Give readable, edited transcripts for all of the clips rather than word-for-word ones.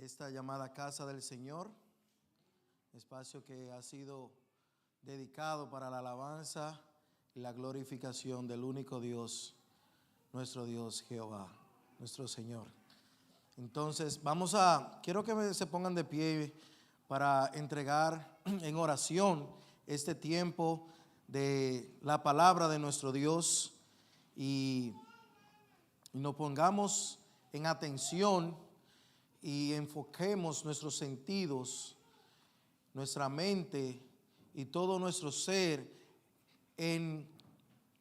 esta llamada Casa del Señor, espacio que ha sido dedicado para la alabanza y la glorificación del único Dios, nuestro Dios Jehová, nuestro Señor. Entonces quiero que se pongan de pie para entregar en oración este tiempo de la palabra de nuestro Dios y nos pongamos en atención y enfoquemos nuestros sentidos, nuestra mente y todo nuestro ser en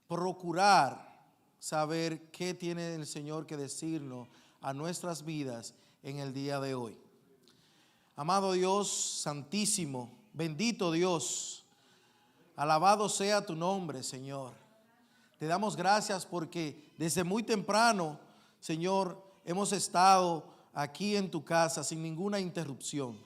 procurar saber qué tiene el Señor que decirnos a nuestras vidas en el día de hoy. Amado Dios santísimo, bendito Dios, alabado sea tu nombre, Señor. Te damos gracias porque desde muy temprano, Señor, hemos estado aquí en tu casa sin ninguna interrupción.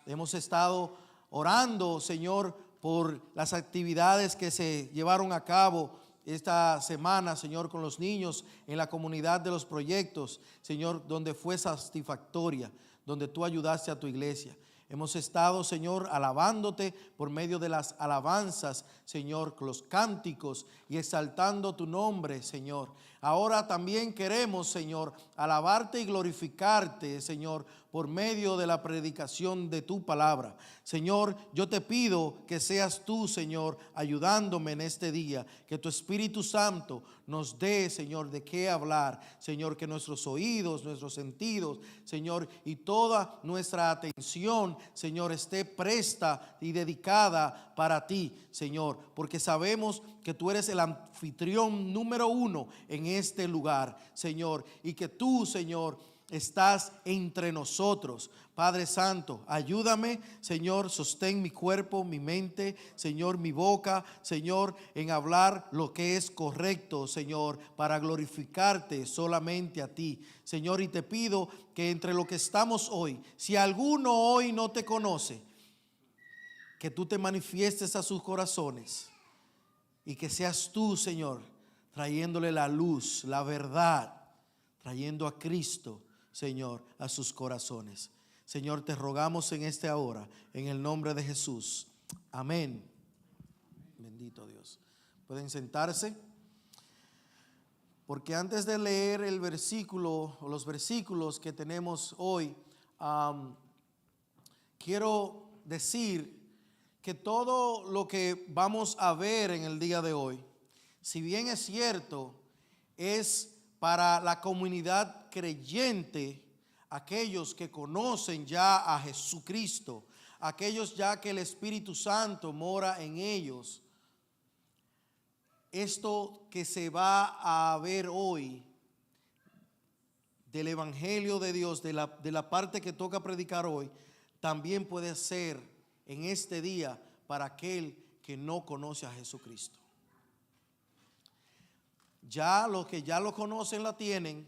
Hemos estado orando, Señor, por las actividades que se llevaron a cabo esta semana, Señor, con los niños en la comunidad de los proyectos, Señor, donde fue satisfactoria, donde tú ayudaste a tu iglesia. Hemos estado, Señor, alabándote por medio de las alabanzas, Señor, con los cánticos y exaltando tu nombre, Señor. Ahora también queremos, Señor, alabarte y glorificarte, Señor, por medio de la predicación de tu palabra. Señor, yo te pido que seas tú, Señor, ayudándome en este día, que tu Espíritu Santo nos dé, Señor, de qué hablar, Señor, que nuestros oídos, nuestros sentidos, Señor, y toda nuestra atención, Señor, esté presta y dedicada para ti, Señor, porque sabemos que tú eres el anfitrión número uno en este lugar, Señor, y que tú, Señor, estás entre nosotros. Padre Santo, ayúdame, Señor, sostén mi cuerpo, mi mente, Señor, mi boca, Señor, en hablar lo que es correcto, Señor, para glorificarte solamente a ti, Señor, y te pido que entre lo que estamos hoy, si alguno hoy no te conoce, que tú te manifiestes a sus corazones y que seas tú, Señor, trayéndole la luz, la verdad, trayendo a Cristo, Señor, a sus corazones. Señor, te rogamos en esta hora, en el nombre de Jesús. Amén. Bendito Dios. Pueden sentarse. Porque antes de leer el versículo o los versículos que tenemos hoy, quiero decir que todo lo que vamos a ver en el día de hoy, si bien es cierto, es para la comunidad creyente, aquellos que conocen ya a Jesucristo, aquellos ya que el Espíritu Santo mora en ellos. Esto que se va a ver hoy del Evangelio de Dios, de la parte que toca predicar hoy, también puede ser en este día para aquel que no conoce a Jesucristo. Ya los que ya lo conocen la tienen,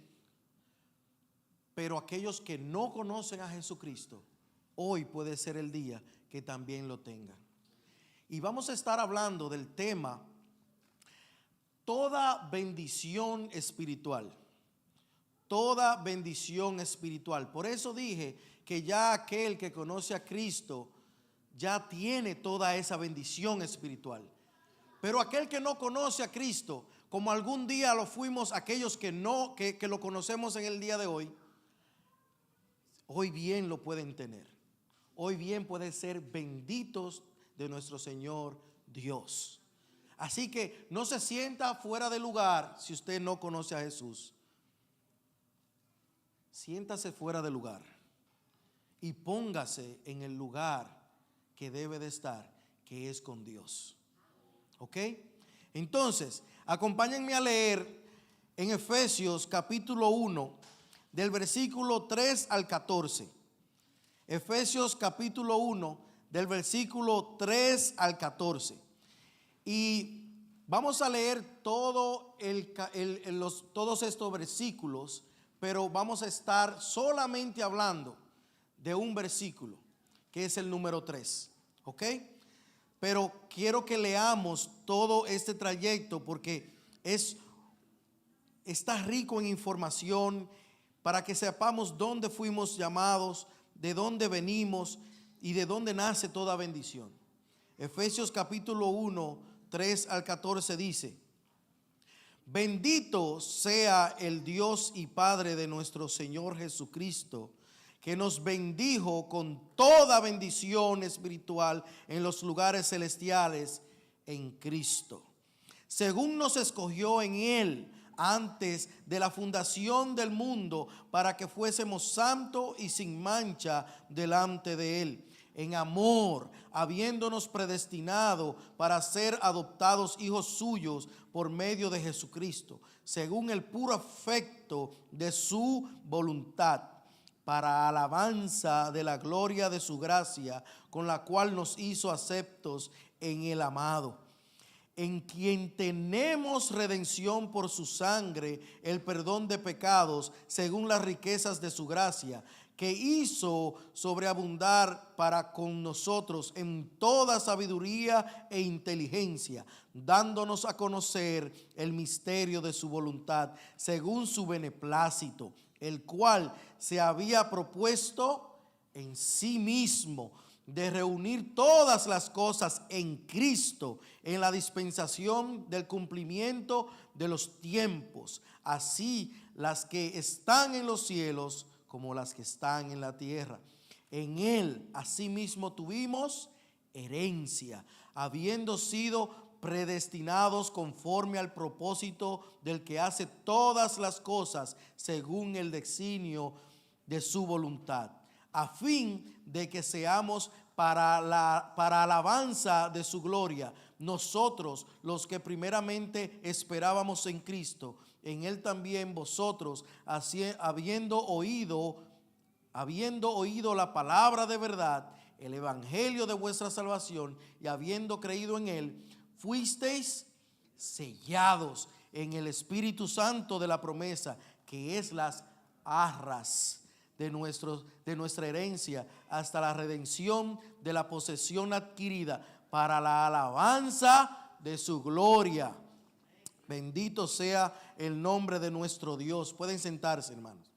pero aquellos que no conocen a Jesucristo, hoy puede ser el día que también lo tengan. Y vamos a estar hablando del tema, toda bendición espiritual. Toda bendición espiritual. Por eso dije que ya aquel que conoce a Cristo ya tiene toda esa bendición espiritual. Pero aquel que no conoce a Cristo, como algún día lo fuimos aquellos que lo conocemos en el día de hoy, hoy bien lo pueden tener. Hoy bien pueden ser benditos de nuestro Señor Dios. Así que no se sienta fuera de lugar si usted no conoce a Jesús. Siéntase fuera de lugar y póngase en el lugar que debe de estar, que es con Dios. ¿Ok? Entonces, acompáñenme a leer en Efesios capítulo 1, del versículo 3 al 14. Efesios capítulo 1, del versículo 3 al 14. Y vamos a leer todos estos versículos, pero vamos a estar solamente hablando de un versículo, que es el número 3. ¿Ok? Pero quiero que leamos todo este trayecto porque está rico en información para que sepamos dónde fuimos llamados, de dónde venimos y de dónde nace toda bendición. Efesios capítulo 1, 3 al 14 dice: bendito sea el Dios y Padre de nuestro Señor Jesucristo, que nos bendijo con toda bendición espiritual en los lugares celestiales en Cristo, según nos escogió en Él antes de la fundación del mundo, para que fuésemos santos y sin mancha delante de Él, en amor, habiéndonos predestinado para ser adoptados hijos suyos por medio de Jesucristo, según el puro afecto de su voluntad, para alabanza de la gloria de su gracia, con la cual nos hizo aceptos en el amado, en quien tenemos redención por su sangre, el perdón de pecados, según las riquezas de su gracia, que hizo sobreabundar para con nosotros en toda sabiduría e inteligencia, dándonos a conocer el misterio de su voluntad, según su beneplácito, el cual se había propuesto en sí mismo, de reunir todas las cosas en Cristo, en la dispensación del cumplimiento de los tiempos, así las que están en los cielos como las que están en la tierra. En Él asimismo tuvimos herencia, habiendo sido predestinados conforme al propósito del que hace todas las cosas según el designio de su voluntad, a fin de que seamos para alabanza de su gloria, nosotros los que primeramente esperábamos en Cristo, en Él también vosotros, habiendo oído la palabra de verdad, el evangelio de vuestra salvación, y habiendo creído en Él, fuisteis sellados en el Espíritu Santo de la promesa, que es las arras de nuestra herencia, hasta la redención de la posesión adquirida, para la alabanza de su gloria. Bendito sea el nombre de nuestro Dios. Pueden sentarse, hermanos.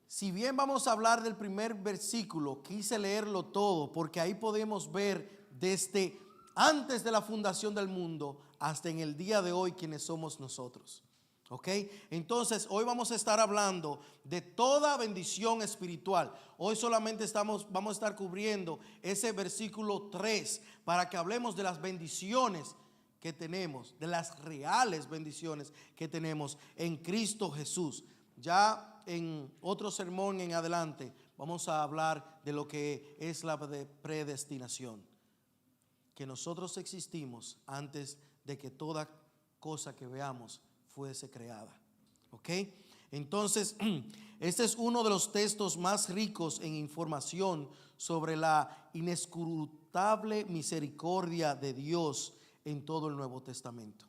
Si bien vamos a hablar del primer versículo, quise leerlo todo porque ahí podemos ver desde antes de la fundación del mundo hasta en el día de hoy quiénes somos nosotros. ¿Ok? Entonces hoy vamos a estar hablando de toda bendición espiritual. Hoy solamente vamos a estar cubriendo ese versículo 3 para que hablemos de las bendiciones que tenemos, de las reales bendiciones que tenemos en Cristo Jesús. Ya en otro sermón en adelante vamos a hablar de lo que es la predestinación, que nosotros existimos antes de que toda cosa que veamos fuese creada. ¿Ok? Entonces, este es uno de los textos más ricos en información sobre la inescrutable misericordia de Dios en todo el Nuevo Testamento.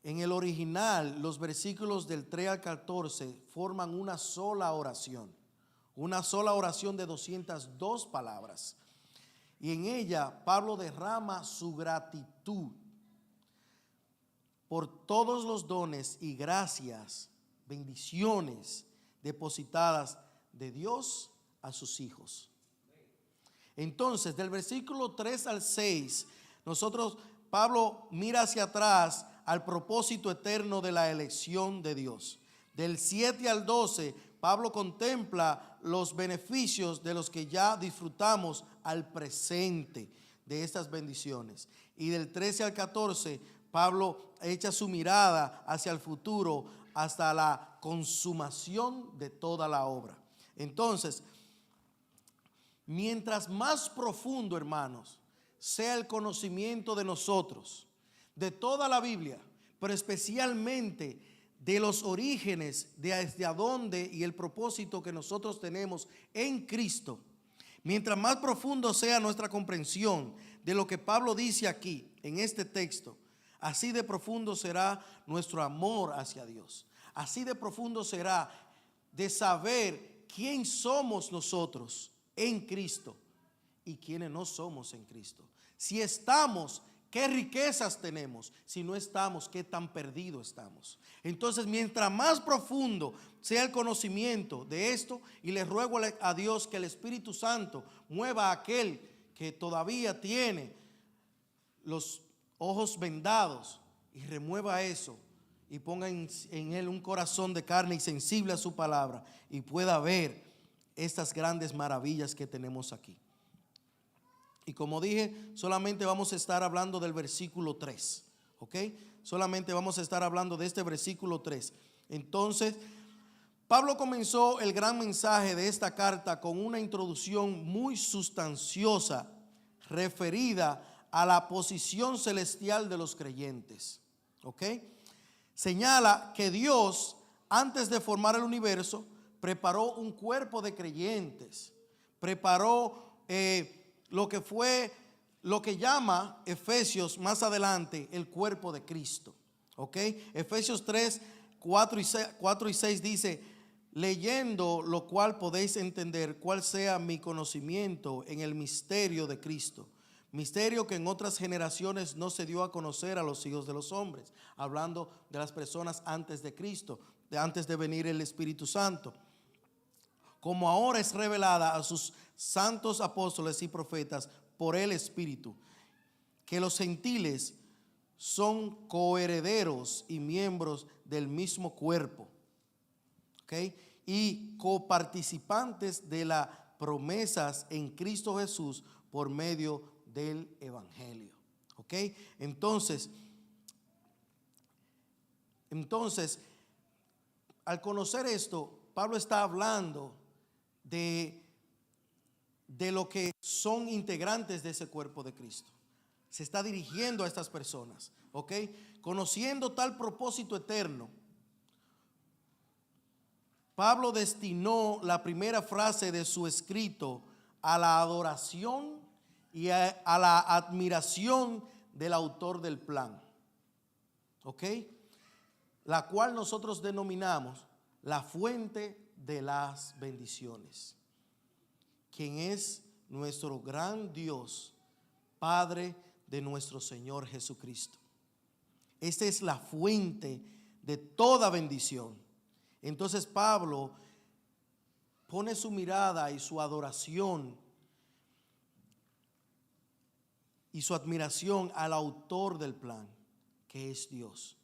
En el original, los versículos del 3 al 14 forman una sola oración de 202 palabras. Y en ella Pablo derrama su gratitud por todos los dones y gracias, bendiciones depositadas de Dios a sus hijos. Entonces, del versículo 3 al 6, Pablo mira hacia atrás al propósito eterno de la elección de Dios. Del 7 al 12, Pablo contempla los beneficios de los que ya disfrutamos al presente de estas bendiciones. Y del 13 al 14, Pablo echa su mirada hacia el futuro hasta la consumación de toda la obra. Entonces, mientras más profundo, hermanos, sea el conocimiento de nosotros, de toda la Biblia, pero especialmente de los orígenes, desde dónde y el propósito que nosotros tenemos en Cristo, mientras más profundo sea nuestra comprensión de lo que Pablo dice aquí en este texto, así de profundo será nuestro amor hacia Dios. Así de profundo será de saber quién somos nosotros en Cristo y quiénes no somos en Cristo. Si estamos, ¿Qué riquezas tenemos? Si no estamos, ¿qué tan perdidos estamos? Entonces, mientras más profundo sea el conocimiento de esto, y le ruego a Dios que el Espíritu Santo mueva a aquel que todavía tiene los ojos vendados y remueva eso y ponga en él un corazón de carne y sensible a su palabra y pueda ver estas grandes maravillas que tenemos aquí. Y como dije, solamente vamos a estar hablando del versículo 3, ¿ok? Solamente vamos a estar hablando de este versículo 3. Entonces, Pablo comenzó el gran mensaje de esta carta con una introducción muy sustanciosa referida a la posición celestial de los creyentes, ¿ok? Señala que Dios, antes de formar el universo, preparó un cuerpo de creyentes, preparó lo que llama Efesios más adelante el cuerpo de Cristo, ¿ok? Efesios 3, 4 y 6 dice: leyendo lo cual podéis entender cuál sea mi conocimiento en el misterio de Cristo, misterio que en otras generaciones no se dio a conocer a los hijos de los hombres, hablando de las personas antes de Cristo, antes de venir el Espíritu Santo, como ahora es revelada a sus santos apóstoles y profetas por el Espíritu, que los gentiles son coherederos y miembros del mismo cuerpo, ¿ok? Y coparticipantes de las promesas en Cristo Jesús por medio del Evangelio, ¿ok? Entonces, al conocer esto, Pablo está hablando de lo que son integrantes de ese cuerpo de Cristo. Se está dirigiendo a estas personas, ¿ok? Conociendo tal propósito eterno, Pablo destinó la primera frase de su escrito a la adoración y a la admiración del autor del plan, ¿ok? La cual nosotros denominamos la fuente de las bendiciones, quien es nuestro gran Dios, Padre de nuestro Señor Jesucristo. Esta es la fuente de toda bendición. Entonces Pablo pone su mirada y su adoración y su admiración al autor del plan, que es Dios.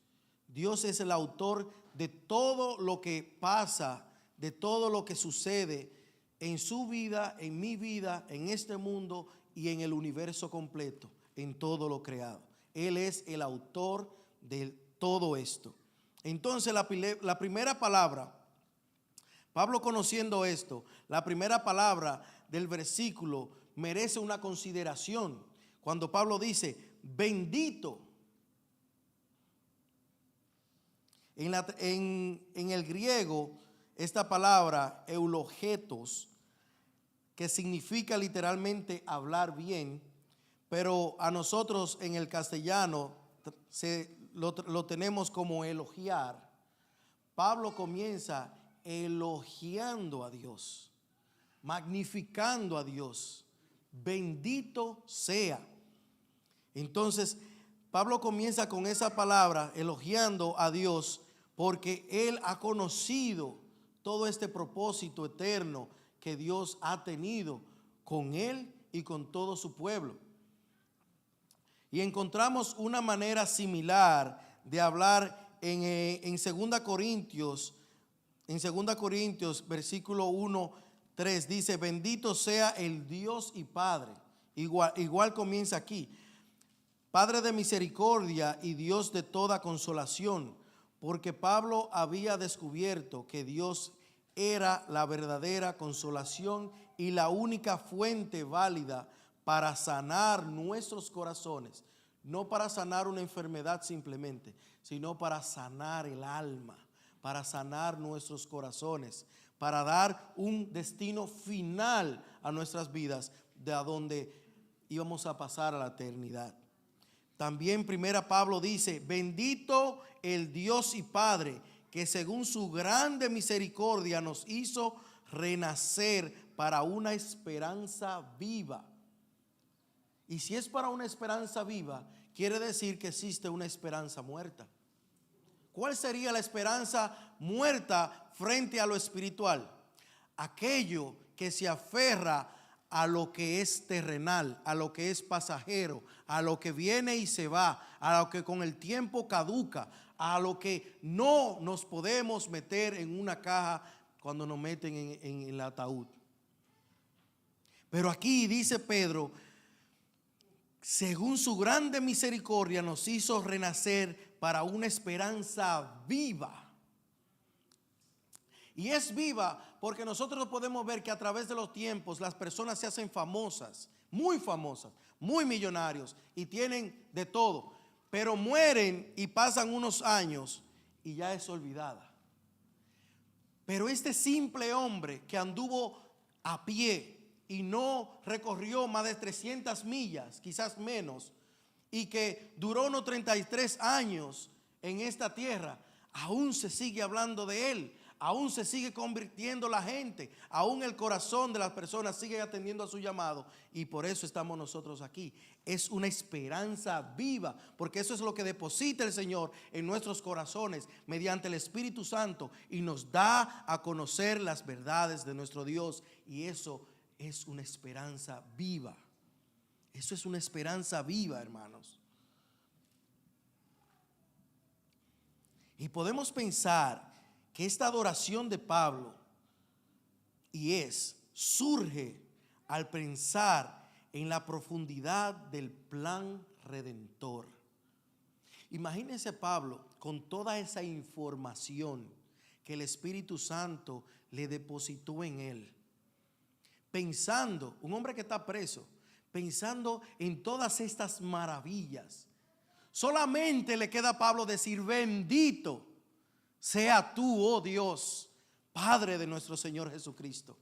Dios es el autor de todo lo que pasa, de todo lo que sucede en su vida, en mi vida, en este mundo y en el universo completo, en todo lo creado. Él es el autor de todo esto. Entonces la primera palabra, Pablo conociendo esto, la primera palabra del versículo merece una consideración. Cuando Pablo dice, bendito. En el griego, esta palabra, eulogetos, que significa literalmente hablar bien, pero a nosotros en el castellano lo tenemos como elogiar. Pablo comienza elogiando a Dios, magnificando a Dios. Bendito sea. Entonces, Pablo comienza con esa palabra elogiando a Dios porque él ha conocido todo este propósito eterno que Dios ha tenido con él y con todo su pueblo. Y encontramos una manera similar de hablar en 2 Corintios, versículo 1, 3, dice, bendito sea el Dios y Padre. Igual comienza aquí. Padre de misericordia y Dios de toda consolación, porque Pablo había descubierto que Dios era la verdadera consolación y la única fuente válida para sanar nuestros corazones, no para sanar una enfermedad simplemente, sino para sanar el alma, para sanar nuestros corazones, para dar un destino final a nuestras vidas, de a donde íbamos a pasar a la eternidad. También primera Pablo dice, bendito el Dios y Padre, que según su grande misericordia nos hizo renacer para una esperanza viva. Y si es para una esperanza viva, quiere decir que existe una esperanza muerta. ¿Cuál sería la esperanza muerta frente a lo espiritual? Aquello que se aferra a lo que es terrenal, a lo que es pasajero, a lo que viene y se va, a lo que con el tiempo caduca, a lo que no nos podemos meter en una caja cuando nos meten en el ataúd. Pero aquí dice Pedro, según su grande misericordia nos hizo renacer para una esperanza viva. Y es viva porque nosotros podemos ver que a través de los tiempos las personas se hacen famosas, muy millonarios y tienen de todo, pero mueren y pasan unos años y ya es olvidada. Pero este simple hombre que anduvo a pie y no recorrió más de 300 millas, quizás menos, y que duró unos 33 años en esta tierra, aún se sigue hablando de él, aún se sigue convirtiendo la gente, aún el corazón de las personas sigue atendiendo a su llamado, y por eso estamos nosotros aquí. Es una esperanza viva, porque eso es lo que deposita el Señor en nuestros corazones mediante el Espíritu Santo, y nos da a conocer las verdades de nuestro Dios, y eso es una esperanza viva. Eso es una esperanza viva, hermanos. Y podemos pensar que esta adoración de Pablo surge al pensar en la profundidad del plan redentor. Imagínense Pablo con toda esa información que el Espíritu Santo le depositó en él, pensando, un hombre que está preso, pensando en todas estas maravillas. Solamente le queda a Pablo decir: bendito sea tú, oh Dios, Padre de nuestro Señor Jesucristo.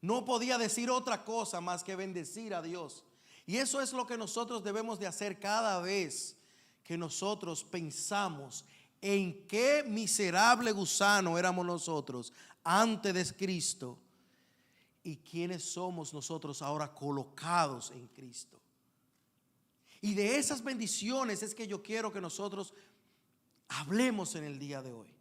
No podía decir otra cosa más que bendecir a Dios. Y eso es lo que nosotros debemos de hacer cada vez que nosotros pensamos en qué miserable gusano éramos nosotros antes de Cristo y quiénes somos nosotros ahora colocados en Cristo. Y de esas bendiciones es que yo quiero que nosotros hablemos en el día de hoy.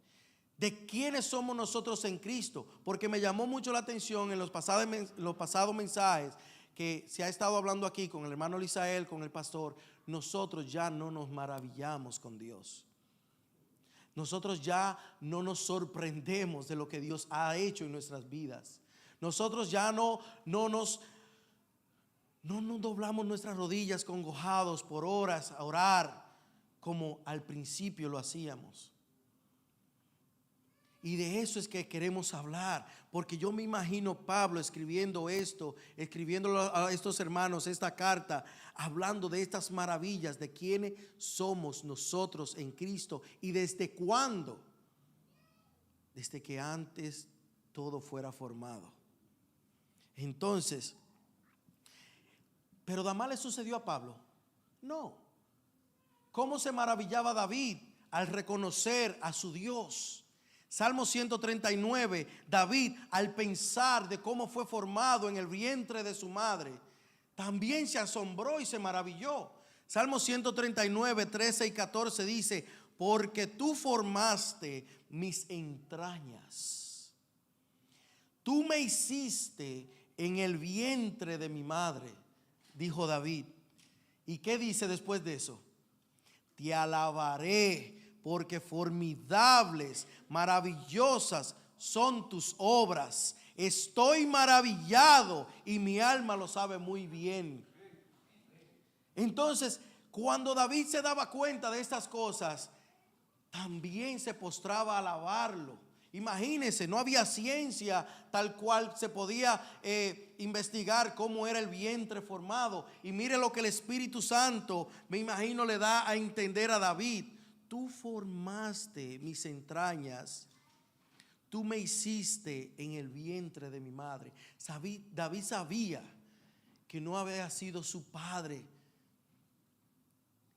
De quiénes somos nosotros en Cristo, porque me llamó mucho la atención en los pasados mensajes que se ha estado hablando aquí con el hermano Lisael, con el pastor. Nosotros ya no nos maravillamos con Dios. Nosotros ya no nos sorprendemos de lo que Dios ha hecho en nuestras vidas. Nosotros ya no nos doblamos nuestras rodillas congojados por horas a orar como al principio lo hacíamos. Y de eso es que queremos hablar, porque yo me imagino Pablo escribiendo a estos hermanos esta carta, hablando de estas maravillas, de quiénes somos nosotros en Cristo y desde cuándo. Desde que antes todo fuera formado. Entonces, ¿pero nada más le sucedió a Pablo? No. ¿Cómo se maravillaba David al reconocer a su Dios? Salmo 139, David, al pensar de cómo fue formado en el vientre de su madre, también se asombró y se maravilló. Salmo 139, 13 y 14 dice: porque tú formaste mis entrañas, tú me hiciste en el vientre de mi madre, dijo David. ¿Y qué dice después de eso? Te alabaré, porque formidables, maravillosas son tus obras. Estoy maravillado y mi alma lo sabe muy bien. Entonces, cuando David se daba cuenta de estas cosas, también se postraba a alabarlo. Imagínense, no había ciencia tal cual se podía investigar cómo era el vientre formado. Y mire lo que el Espíritu Santo, me imagino, le da a entender a David. Tú formaste mis entrañas, tú me hiciste en el vientre de mi madre. David sabía que no había sido su padre,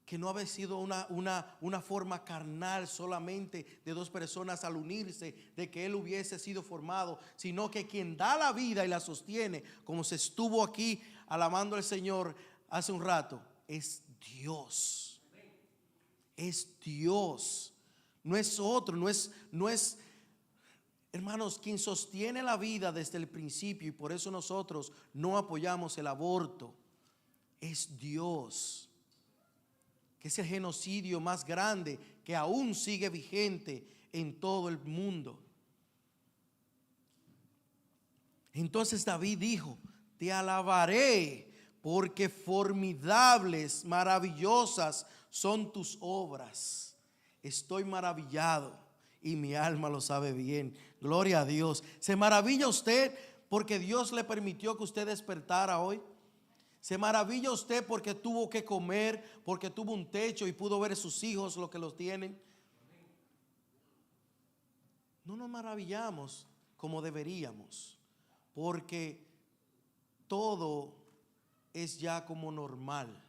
que no había sido una forma carnal solamente de dos personas al unirse, de que él hubiese sido formado, sino que quien da la vida y la sostiene, como se estuvo aquí alabando al Señor hace un rato, es Dios. Es Dios, no es otro, no es, hermanos, quien sostiene la vida desde el principio, y por eso nosotros no apoyamos el aborto. Es Dios, que es el genocidio más grande que aún sigue vigente en todo el mundo. Entonces David dijo: te alabaré porque formidables, maravillosas son tus obras. Estoy maravillado y mi alma lo sabe bien. Gloria a Dios. ¿Se maravilla usted porque Dios le permitió que usted despertara hoy? ¿Se maravilla usted porque tuvo que comer, porque tuvo un techo y pudo ver a sus hijos lo que los tienen? No nos maravillamos como deberíamos, porque todo es ya como normal.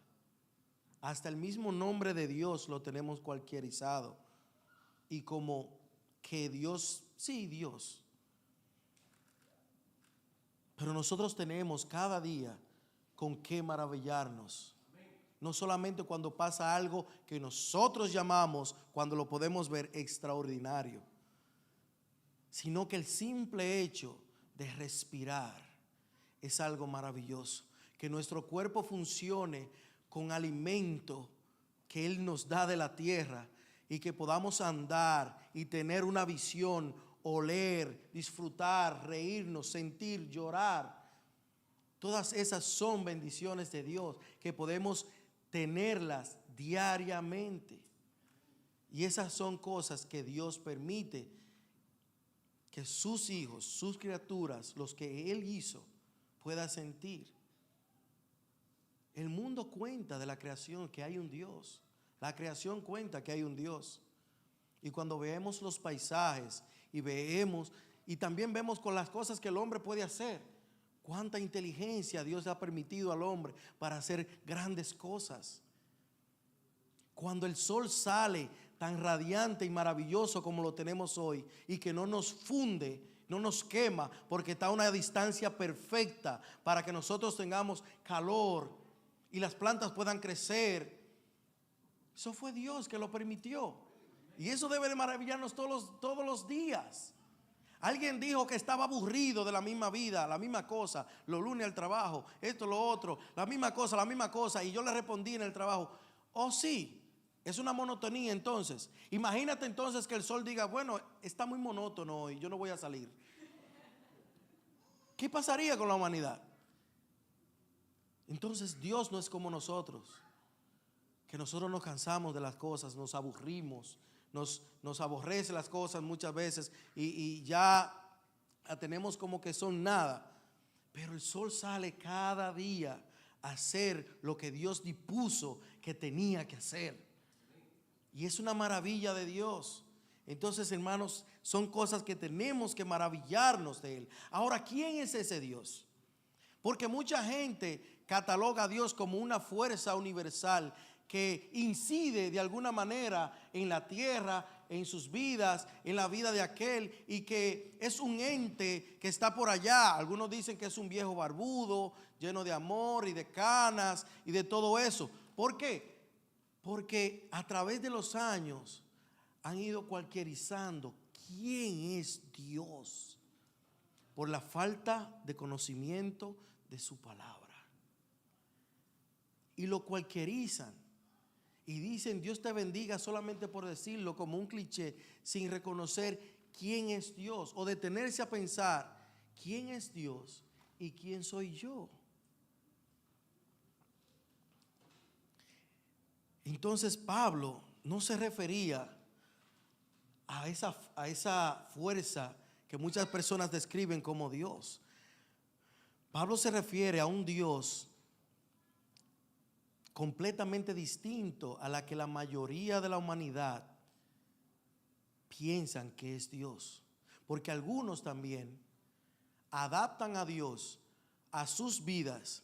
Hasta el mismo nombre de Dios lo tenemos cualquierizado. Y como que Dios, sí, Dios. Pero nosotros tenemos cada día con qué maravillarnos. No solamente cuando pasa algo que nosotros llamamos, cuando lo podemos ver, extraordinario, sino que el simple hecho de respirar es algo maravilloso. Que nuestro cuerpo funcione con alimento que Él nos da de la tierra, y que podamos andar y tener una visión, oler, disfrutar, reírnos, sentir, llorar. Todas esas son bendiciones de Dios que podemos tenerlas diariamente. Y esas son cosas que Dios permite que sus hijos, sus criaturas, los que Él hizo, puedan sentir. El mundo cuenta de la creación que hay un Dios. La creación cuenta que hay un Dios. Y cuando vemos los paisajes y también vemos con las cosas que el hombre puede hacer, cuánta inteligencia Dios le ha permitido al hombre para hacer grandes cosas. Cuando el sol sale tan radiante y maravilloso como lo tenemos hoy, y que no nos funde, no nos quema, porque está a una distancia perfecta para que nosotros tengamos calor y las plantas puedan crecer. Eso fue Dios que lo permitió. Y eso debe de maravillarnos todos los días. Alguien dijo que estaba aburrido de la misma vida, la misma cosa, los lunes al trabajo, esto, lo otro, la misma cosa. Y yo le respondí en el trabajo: oh sí, es una monotonía. Entonces, imagínate entonces que el sol diga: bueno, está muy monótono hoy, yo no voy a salir. ¿Qué pasaría con la humanidad? Entonces Dios no es como nosotros, que nosotros nos cansamos de las cosas, nos aburrimos, nos aborrece las cosas muchas veces y ya la tenemos como que son nada. Pero el sol sale cada día a hacer lo que Dios dispuso que tenía que hacer. Y es una maravilla de Dios. Entonces, hermanos, son cosas que tenemos que maravillarnos de Él. Ahora, ¿quién es ese Dios? Porque mucha gente cataloga a Dios como una fuerza universal que incide de alguna manera en la tierra, en sus vidas, en la vida de aquel, y que es un ente que está por allá. Algunos dicen que es un viejo barbudo, lleno de amor y de canas y de todo eso. ¿Por qué? Porque a través de los años han ido cualquierizando quién es Dios por la falta de conocimiento de su palabra. Y lo cualquierizan y dicen: Dios te bendiga, solamente por decirlo como un cliché, sin reconocer quién es Dios, o detenerse a pensar: ¿quién es Dios y quién soy yo? Entonces Pablo no se refería a esa fuerza que muchas personas describen como Dios. Pablo se refiere a un Dios completamente distinto a la que la mayoría de la humanidad piensan que es Dios. Porque algunos también adaptan a Dios a sus vidas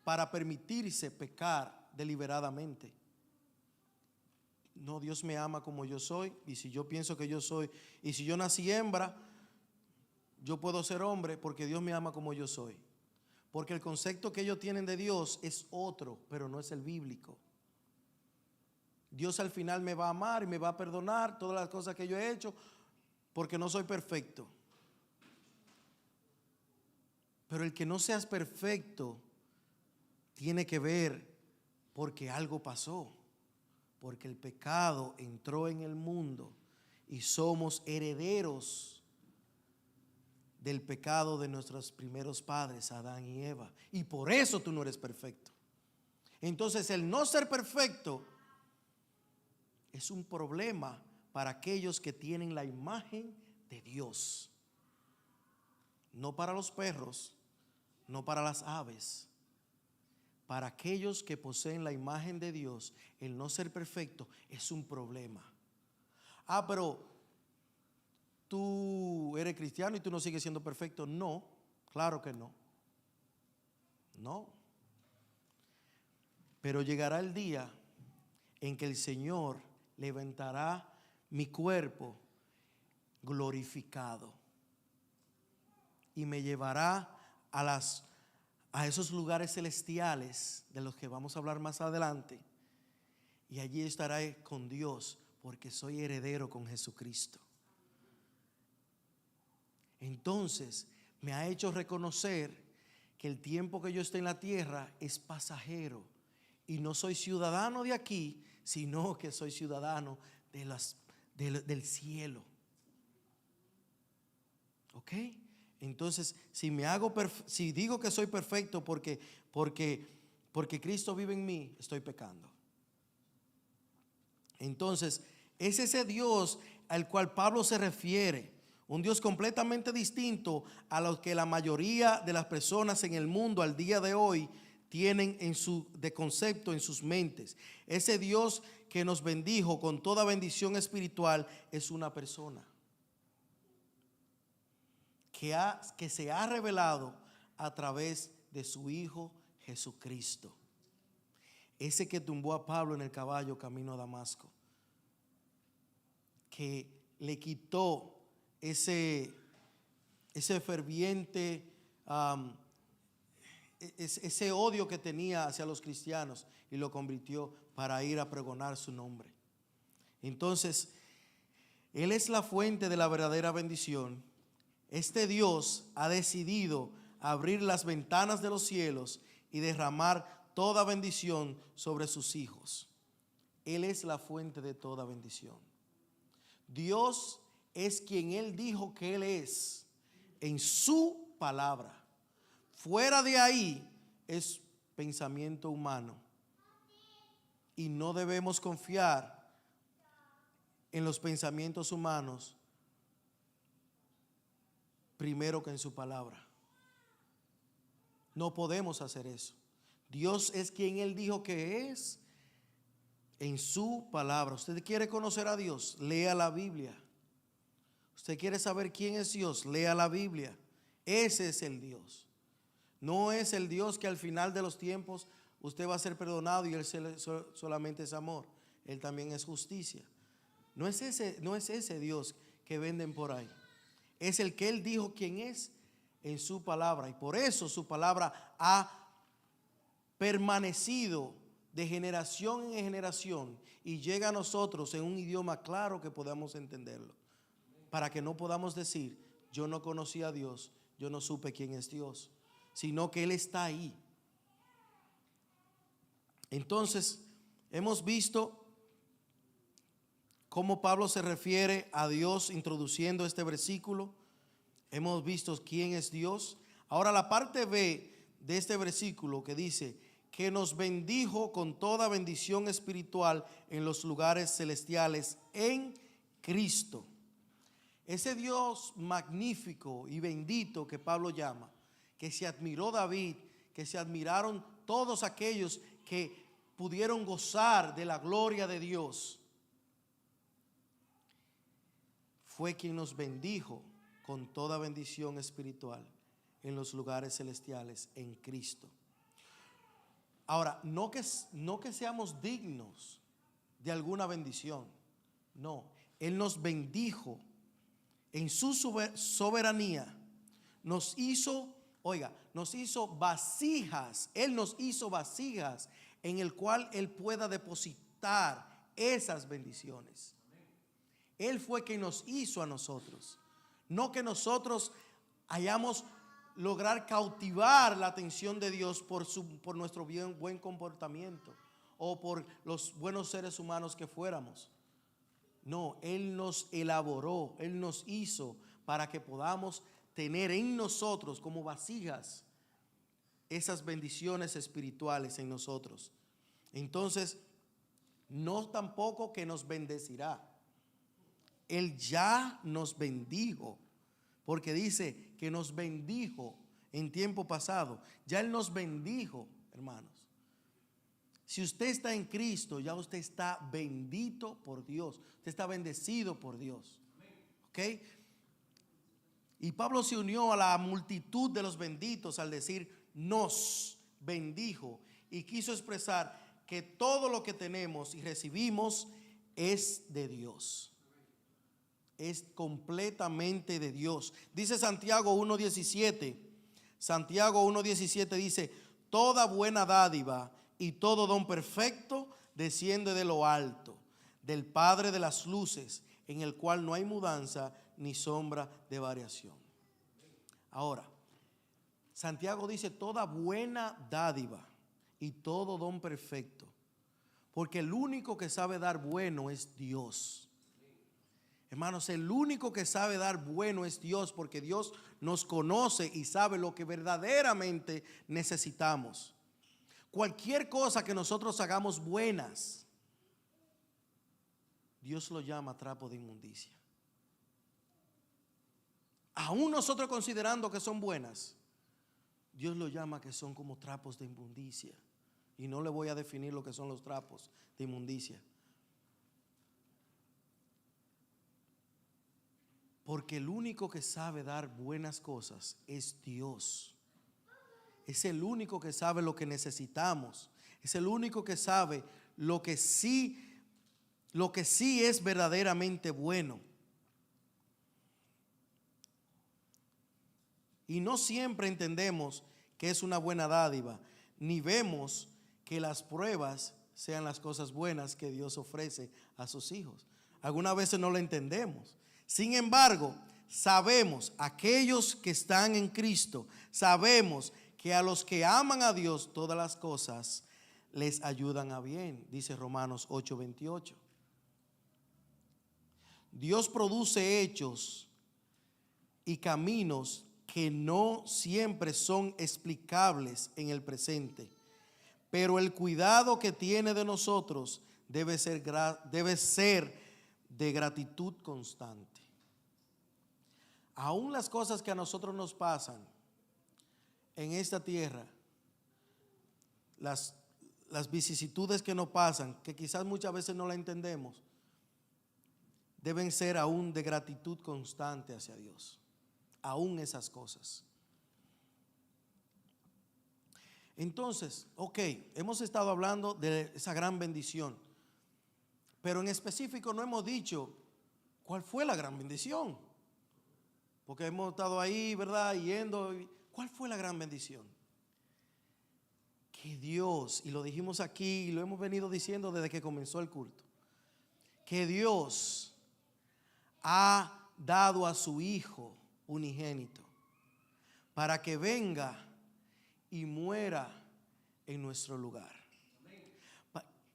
para permitirse pecar deliberadamente. No, Dios me ama como yo soy, y si yo pienso que yo soy, y si yo nací hembra, yo puedo ser hombre porque Dios me ama como yo soy. Porque el concepto que ellos tienen de Dios es otro, pero no es el bíblico. Dios al final me va a amar y me va a perdonar todas las cosas que yo he hecho porque no soy perfecto. Pero el que no seas perfecto tiene que ver porque algo pasó, porque el pecado entró en el mundo y somos herederos del pecado de nuestros primeros padres, Adán y Eva. Y por eso tú no eres perfecto. Entonces el no ser perfecto es un problema para aquellos que tienen la imagen de Dios. No para los perros, no para las aves. Para aquellos que poseen la imagen de Dios, el no ser perfecto es un problema. Pero tú eres cristiano y tú no sigues siendo perfecto. No, claro que no. No. Pero llegará el día en que el Señor levantará mi cuerpo glorificado y me llevará a esos lugares celestiales de los que vamos a hablar más adelante, y allí estaré con Dios porque soy heredero con Jesucristo. Entonces me ha hecho reconocer que el tiempo que yo estoy en la tierra es pasajero y no soy ciudadano de aquí, sino que soy ciudadano del cielo. ¿Ok? Entonces, si digo que soy perfecto porque Cristo vive en mí, estoy pecando. Entonces, es ese Dios al cual Pablo se refiere, un Dios completamente distinto a lo que la mayoría de las personas en el mundo al día de hoy tienen de concepto en sus mentes. Ese Dios que nos bendijo con toda bendición espiritual es una persona que se ha revelado a través de su Hijo Jesucristo. Ese que tumbó a Pablo en el caballo camino a Damasco, que le quitó ese ferviente, ese odio que tenía hacia los cristianos y lo convirtió para ir a pregonar su nombre. Entonces, Él es la fuente de la verdadera bendición. Este Dios ha decidido abrir las ventanas de los cielos y derramar toda bendición sobre sus hijos. Él es la fuente de toda bendición. Dios es quien Él dijo que Él es en su palabra. Fuera de ahí es pensamiento humano. Y no debemos confiar en los pensamientos humanos primero que en su palabra. No podemos hacer eso. Dios es quien Él dijo que es en su palabra. ¿Usted quiere conocer a Dios? Lea la Biblia. ¿Usted quiere saber quién es Dios? Lea la Biblia. Ese es el Dios. No es el Dios que al final de los tiempos usted va a ser perdonado y Él solamente es amor. Él también es justicia. No es ese Dios que venden por ahí. Es el que Él dijo quién es en su palabra. Y por eso su palabra ha permanecido de generación en generación y llega a nosotros en un idioma claro que podamos entenderlo. Para que no podamos decir, yo no conocí a Dios, yo no supe quién es Dios, sino que Él está ahí. Entonces, hemos visto cómo Pablo se refiere a Dios introduciendo este versículo. Hemos visto quién es Dios. Ahora la parte B de este versículo que dice que nos bendijo con toda bendición espiritual en los lugares celestiales en Cristo. Ese Dios magnífico y bendito que Pablo llama, que se admiró David, que se admiraron todos aquellos que pudieron gozar de la gloria de Dios, fue quien nos bendijo con toda bendición espiritual en los lugares celestiales en Cristo. Ahora, no que seamos dignos de alguna bendición, no, Él nos bendijo en su soberanía, nos hizo vasijas, Él nos hizo vasijas en el cual Él pueda depositar esas bendiciones. Él fue quien nos hizo a nosotros. No que nosotros hayamos lograr cautivar la atención de Dios por nuestro buen comportamiento o por los buenos seres humanos que fuéramos. No, Él nos elaboró, Él nos hizo para que podamos tener en nosotros como vasijas esas bendiciones espirituales en nosotros. Entonces, no tampoco que nos bendecirá. Él ya nos bendijo, porque dice que nos bendijo en tiempo pasado. Ya Él nos bendijo, hermanos. Si usted está en Cristo, ya usted está bendito por Dios. Usted está bendecido por Dios. ¿Ok? Y Pablo se unió a la multitud de los benditos al decir nos bendijo, y quiso expresar que todo lo que tenemos y recibimos es de Dios. Es completamente de Dios. Dice Santiago 1:17. Santiago 1:17 dice: toda buena dádiva y todo don perfecto desciende de lo alto, del Padre de las luces, en el cual no hay mudanza ni sombra de variación. Ahora, Santiago dice toda buena dádiva y todo don perfecto, porque el único que sabe dar bueno es Dios. Hermanos, el único que sabe dar bueno es Dios, porque Dios nos conoce y sabe lo que verdaderamente necesitamos. Cualquier cosa que nosotros hagamos buenas, Dios lo llama trapo de inmundicia. Aún nosotros considerando que son buenas, Dios lo llama que son como trapos de inmundicia. Y no le voy a definir lo que son los trapos de inmundicia. Porque el único que sabe dar buenas cosas es Dios. Es el único que sabe lo que necesitamos. Es el único que sabe lo que sí es verdaderamente bueno. Y no siempre entendemos que es una buena dádiva, ni vemos que las pruebas sean las cosas buenas que Dios ofrece a sus hijos. Algunas veces no lo entendemos. Sin embargo, sabemos, aquellos que están en Cristo, sabemos que a los que aman a Dios todas las cosas les ayudan a bien, dice Romanos 8:28. Dios produce hechos y caminos que no siempre son explicables en el presente, pero el cuidado que tiene de nosotros debe ser de gratitud constante. Aún las cosas que a nosotros nos pasan en esta tierra, las vicisitudes que nos pasan, que quizás muchas veces no la entendemos, deben ser aún de gratitud constante hacia Dios. Aún esas cosas. Entonces, hemos estado hablando de esa gran bendición, pero en específico no hemos dicho cuál fue la gran bendición, porque hemos estado ahí, ¿verdad? Yendo. ¿Cuál fue la gran bendición? Que Dios, y lo dijimos aquí y lo hemos venido diciendo desde que comenzó el culto, que Dios ha dado a su Hijo unigénito para que venga y muera en nuestro lugar.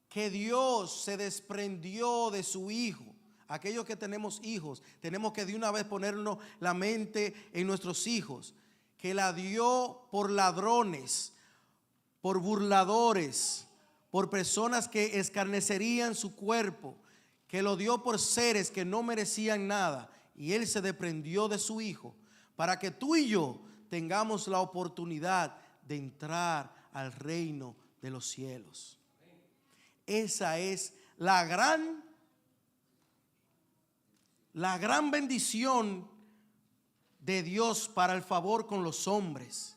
Que Dios se desprendió de su Hijo. Aquellos que tenemos hijos, tenemos que de una vez ponernos la mente en nuestros hijos, que la dio por ladrones, por burladores, por personas que escarnecerían su cuerpo, que lo dio por seres que no merecían nada. Y Él se desprendió de su Hijo para que tú y yo tengamos la oportunidad de entrar al reino de los cielos. Esa es la gran bendición de Dios para el favor con los hombres.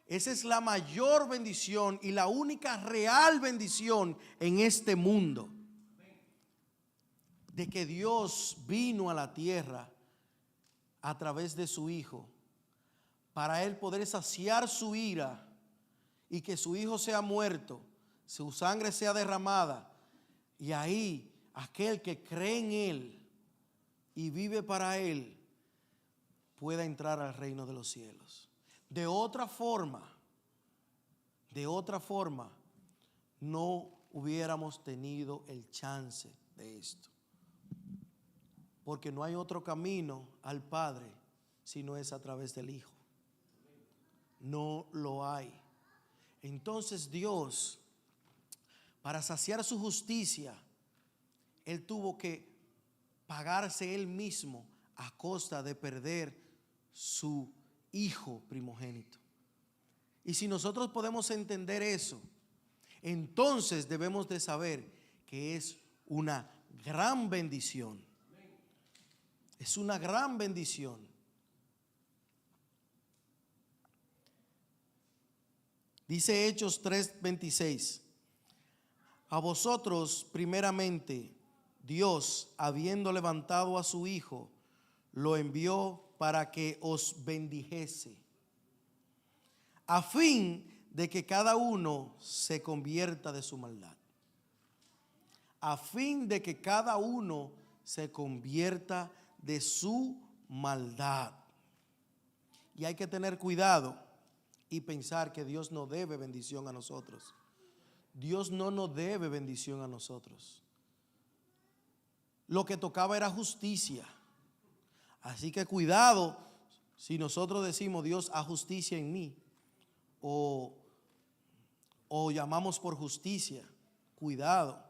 Esa es la mayor bendición y la única real bendición en este mundo. De que Dios vino a la tierra a través de su Hijo para Él poder saciar su ira y que su Hijo sea muerto, su sangre sea derramada Y ahí aquel que cree en Él y vive para Él pueda entrar al reino de los cielos. De otra forma, no hubiéramos tenido el chance de esto. Porque no hay otro camino al Padre si no es a través del Hijo. No lo hay. Entonces Dios, para saciar su justicia, Él tuvo que pagarse Él mismo a costa de perder su Hijo primogénito. Y si nosotros podemos entender eso, entonces debemos de saber que es una gran bendición. Es una gran bendición. Dice Hechos 3:26. A vosotros primeramente Dios, habiendo levantado a su Hijo, lo envió para que os bendijese, a fin de que cada uno se convierta de su maldad. A fin de que cada uno se convierta de su maldad. Y hay que tener cuidado y pensar que Dios no debe bendición a nosotros. Dios no nos debe bendición a nosotros. Lo que tocaba era justicia. Así que cuidado si nosotros decimos Dios haz justicia en mí o llamamos por justicia. Cuidado.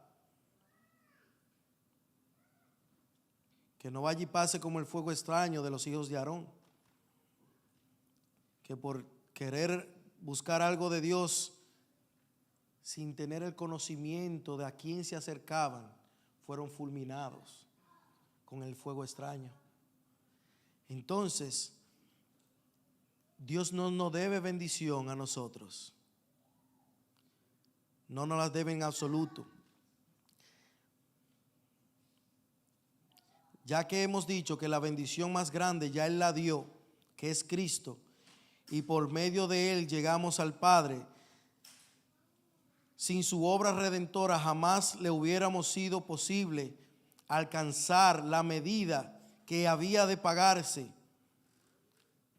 Que no vaya y pase como el fuego extraño de los hijos de Aarón, que por querer buscar algo de Dios sin tener el conocimiento de a quién se acercaban, fueron fulminados con el fuego extraño. Entonces, Dios no nos debe bendición a nosotros. No nos las debe en absoluto. Ya que hemos dicho que la bendición más grande ya Él la dio, que es Cristo, y por medio de Él llegamos al Padre, sin su obra redentora jamás le hubiéramos sido posible alcanzar la medida que había de pagarse,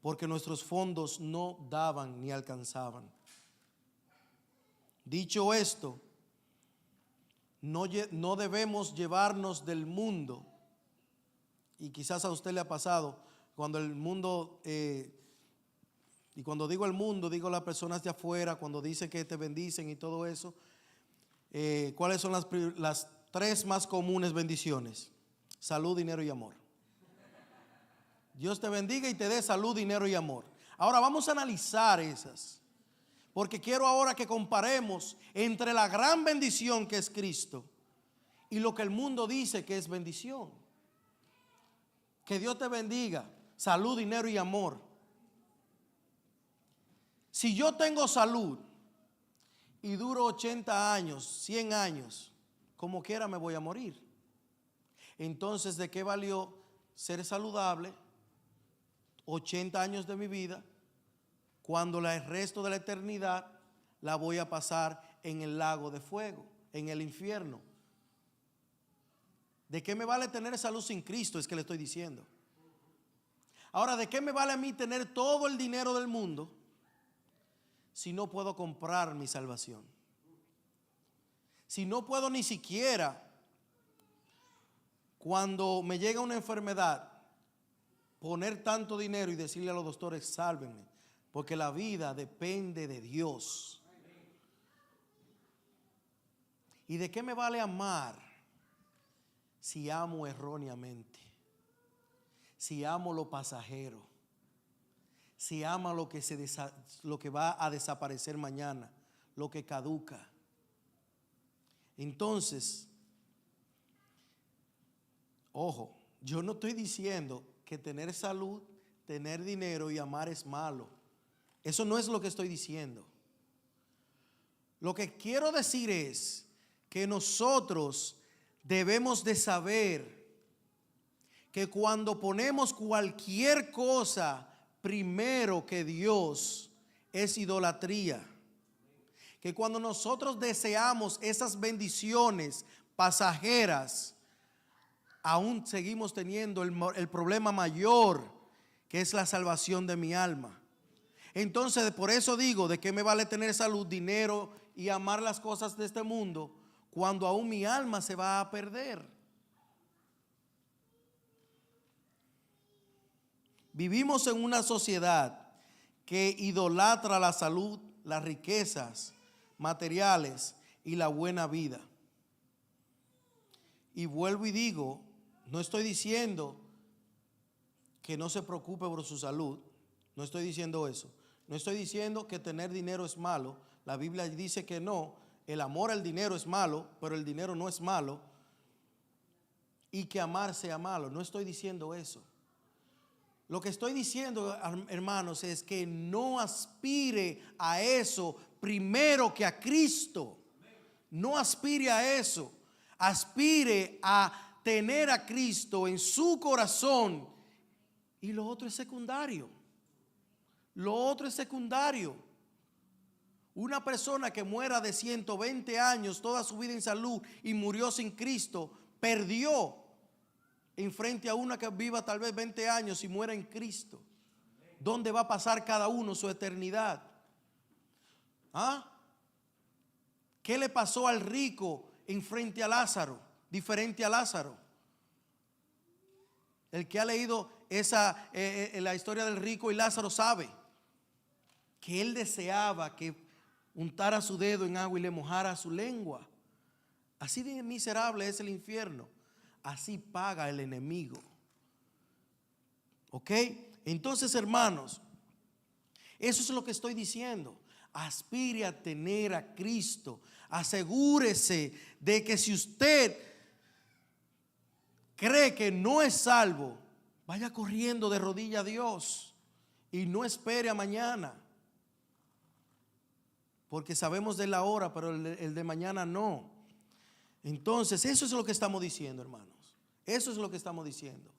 porque nuestros fondos no daban ni alcanzaban. Dicho esto, no debemos llevarnos del mundo. Y quizás a usted le ha pasado cuando el mundo, y cuando digo el mundo, digo las personas de afuera, cuando dice que te bendicen y todo eso. ¿Cuáles son las tres más comunes bendiciones? Salud, dinero y amor. Dios te bendiga y te dé salud, dinero y amor. Ahora vamos a analizar esas, porque quiero ahora que comparemos entre la gran bendición que es Cristo y lo que el mundo dice que es bendición. Que Dios te bendiga, salud, dinero y amor. Si yo tengo salud y duro 80 años, 100 años, como quiera me voy a morir. Entonces, ¿de qué valió ser saludable 80 años de mi vida cuando el resto de la eternidad la voy a pasar en el lago de fuego, en el infierno? ¿De qué me vale tener salud sin Cristo? Es que le estoy diciendo. Ahora, ¿de qué me vale a mí tener todo el dinero del mundo si no puedo comprar mi salvación? Si no puedo ni siquiera, cuando me llega una enfermedad, poner tanto dinero y decirle a los doctores, sálvenme, porque la vida depende de Dios. ¿Y de qué me vale amar si amo erróneamente? Si amo lo pasajero, si amo lo que va a desaparecer mañana, lo que caduca. Entonces, ojo, yo no estoy diciendo que tener salud, tener dinero y amar es malo. Eso no es lo que estoy diciendo. Lo que quiero decir es que nosotros debemos de saber que cuando ponemos cualquier cosa primero que Dios es idolatría. Que cuando nosotros deseamos esas bendiciones pasajeras, aún seguimos teniendo el problema mayor, que es la salvación de mi alma. Entonces, por eso digo, ¿de qué me vale tener salud, dinero y amar las cosas de este mundo cuando aún mi alma se va a perder? Vivimos en una sociedad que idolatra la salud, las riquezas materiales y la buena vida. Y vuelvo y digo, no estoy diciendo que no se preocupe por su salud, no estoy diciendo eso. No estoy diciendo que tener dinero es malo. La Biblia dice que no. El amor al dinero es malo, pero el dinero no es malo. Y que amar sea malo. No estoy diciendo eso. Lo que estoy diciendo, hermanos, es que no aspire a eso primero que a Cristo. No aspire a eso. Aspire a tener a Cristo en su corazón. Y lo otro es secundario. Lo otro es secundario. Una persona que muera de 120 años, toda su vida en salud, y murió sin Cristo, perdió en frente a una que viva tal vez 20 años y muera en Cristo. ¿Dónde va a pasar cada uno su eternidad? ¿Ah? ¿Qué le pasó al rico en frente a Lázaro? Diferente a Lázaro. El que ha leído la historia del rico y Lázaro sabe que él deseaba que untara su dedo en agua y le mojara su lengua. Así de miserable es el infierno. Así paga el enemigo. ¿Ok? Entonces, hermanos, eso es lo que estoy diciendo. Aspire a tener a Cristo. Asegúrese de que si usted cree que no es salvo, vaya corriendo de rodillas a Dios y no espere a mañana. Porque sabemos de la hora, pero el de mañana no. Entonces, eso es lo que estamos diciendo, hermanos. Eso es lo que estamos diciendo.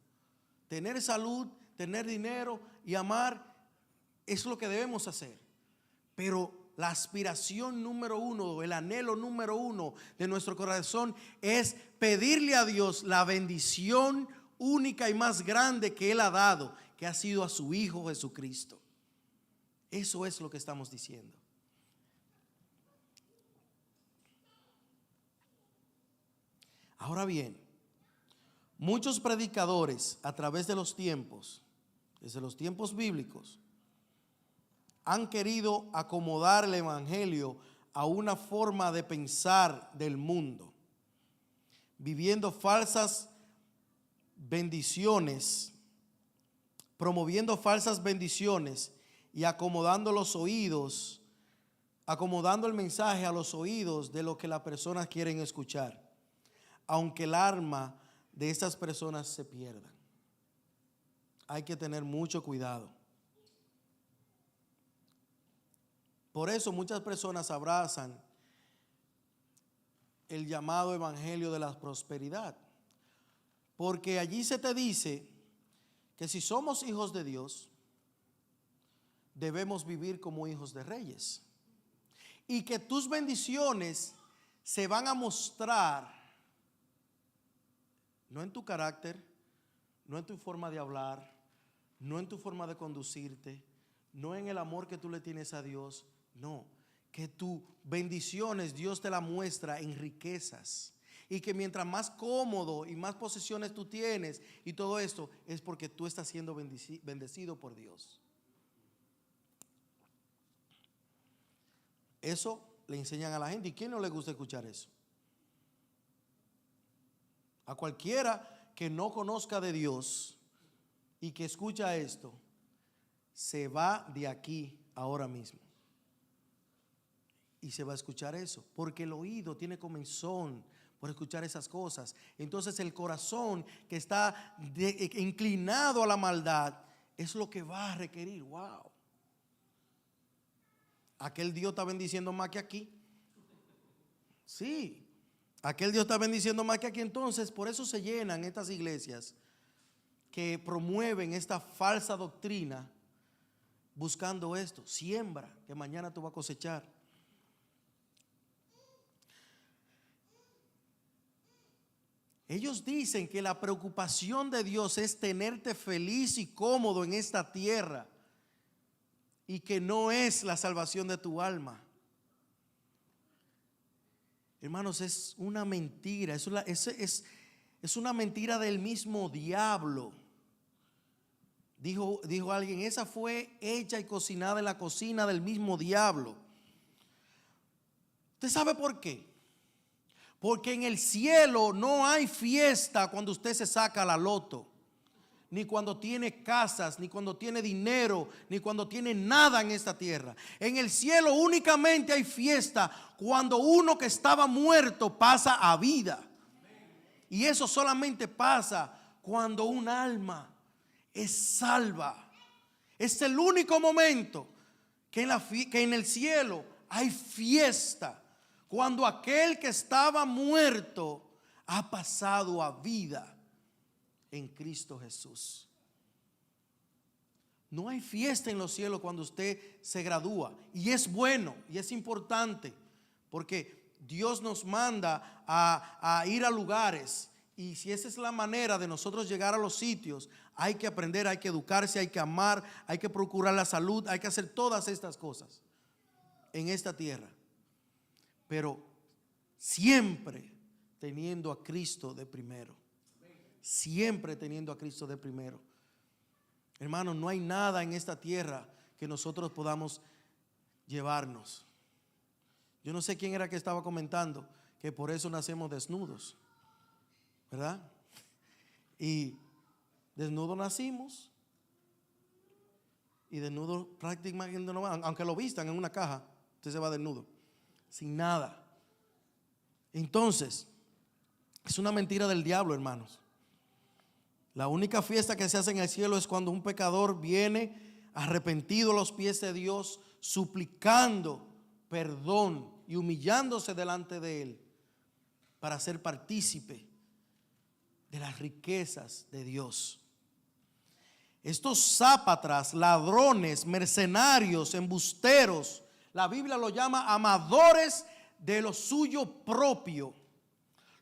Tener salud, tener dinero y amar es lo que debemos hacer. Pero la aspiración número uno, el anhelo número uno de nuestro corazón es pedirle a Dios la bendición única y más grande que Él ha dado, que ha sido a su Hijo Jesucristo. Eso es lo que estamos diciendo. Ahora bien, muchos predicadores a través de los tiempos, desde los tiempos bíblicos, han querido acomodar el evangelio a una forma de pensar del mundo, viviendo falsas bendiciones, promoviendo falsas bendiciones y acomodando los oídos, acomodando el mensaje a los oídos de lo que las personas quieren escuchar, aunque el alma de estas personas se pierda. Hay que tener mucho cuidado. Por eso muchas personas abrazan el llamado evangelio de la prosperidad, porque allí se te dice que si somos hijos de Dios, debemos vivir como hijos de reyes, y que tus bendiciones se van a mostrar no en tu carácter, no en tu forma de hablar, no en tu forma de conducirte, no en el amor que tú le tienes a Dios. No, que tus bendiciones Dios te la muestra en riquezas. Y que mientras más cómodo y más posesiones tú tienes y todo esto, es porque tú estás siendo bendecido por Dios. Eso le enseñan a la gente. ¿Y quién no le gusta escuchar eso? A cualquiera que no conozca de Dios y que escucha esto, se va de aquí ahora mismo. Y se va a escuchar eso, porque el oído tiene comezón por escuchar esas cosas. Entonces el corazón que está inclinado a la maldad es lo que va a requerir. Wow. Aquel Dios está bendiciendo más que aquí. Sí. Aquel Dios está bendiciendo más que aquí. Entonces, por eso se llenan estas iglesias que promueven esta falsa doctrina buscando esto. Siembra, que mañana tú vas a cosechar. Ellos dicen que la preocupación de Dios es tenerte feliz y cómodo en esta tierra y que no es la salvación de tu alma. Hermanos, es una mentira, es una mentira del mismo diablo. Dijo alguien, esa fue hecha y cocinada en la cocina del mismo diablo. ¿Usted sabe por qué? Porque en el cielo no hay fiesta cuando usted se saca la loto, ni cuando tiene casas, ni cuando tiene dinero, ni cuando tiene nada en esta tierra. En el cielo únicamente hay fiesta cuando uno que estaba muerto pasa a vida. Y eso solamente pasa cuando un alma es salva. Es el único momento que en el cielo hay fiesta, cuando aquel que estaba muerto ha pasado a vida en Cristo Jesús. No hay fiesta en los cielos cuando usted se gradúa, y es bueno y es importante, porque Dios nos manda a ir a lugares. Y si esa es la manera de nosotros llegar a los sitios, hay que aprender, hay que educarse, hay que amar, hay que procurar la salud, hay que hacer todas estas cosas en esta tierra. Pero siempre teniendo a Cristo de primero. Siempre teniendo a Cristo de primero. Hermanos, no hay nada en esta tierra que nosotros podamos llevarnos. Yo no sé quién era que estaba comentando que por eso nacemos desnudos, ¿verdad? Y desnudos nacimos y desnudos prácticamente no van. Aunque lo vistan en una caja, usted se va desnudo, sin nada. Entonces, es una mentira del diablo, hermanos. La única fiesta que se hace en el cielo es cuando un pecador viene arrepentido a los pies de Dios, suplicando perdón y humillándose delante de Él para ser partícipe de las riquezas de Dios. Estos zápatras, ladrones, mercenarios, embusteros, la Biblia lo llama amadores de lo suyo propio.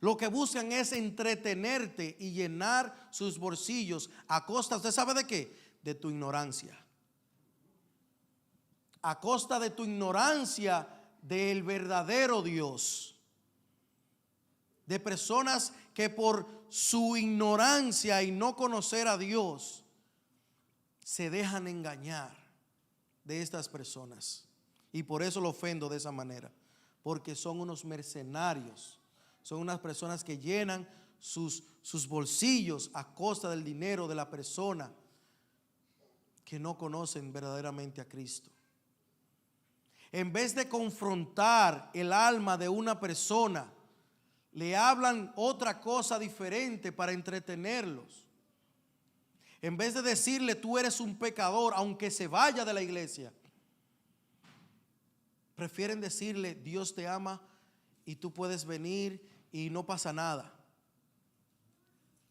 Lo que buscan es entretenerte y llenar sus bolsillos a costa, ¿usted sabe de qué? De tu ignorancia. A costa de tu ignorancia del verdadero Dios. De personas que por su ignorancia y no conocer a Dios se dejan engañar de estas personas. Y por eso lo ofendo de esa manera. Porque son unos mercenarios. Son unas personas que llenan sus bolsillos a costa del dinero de la persona que no conocen verdaderamente a Cristo. En vez de confrontar el alma de una persona, le hablan otra cosa diferente para entretenerlos. En vez de decirle tú eres un pecador, aunque se vaya de la iglesia, prefieren decirle Dios te ama y tú puedes venir y no pasa nada.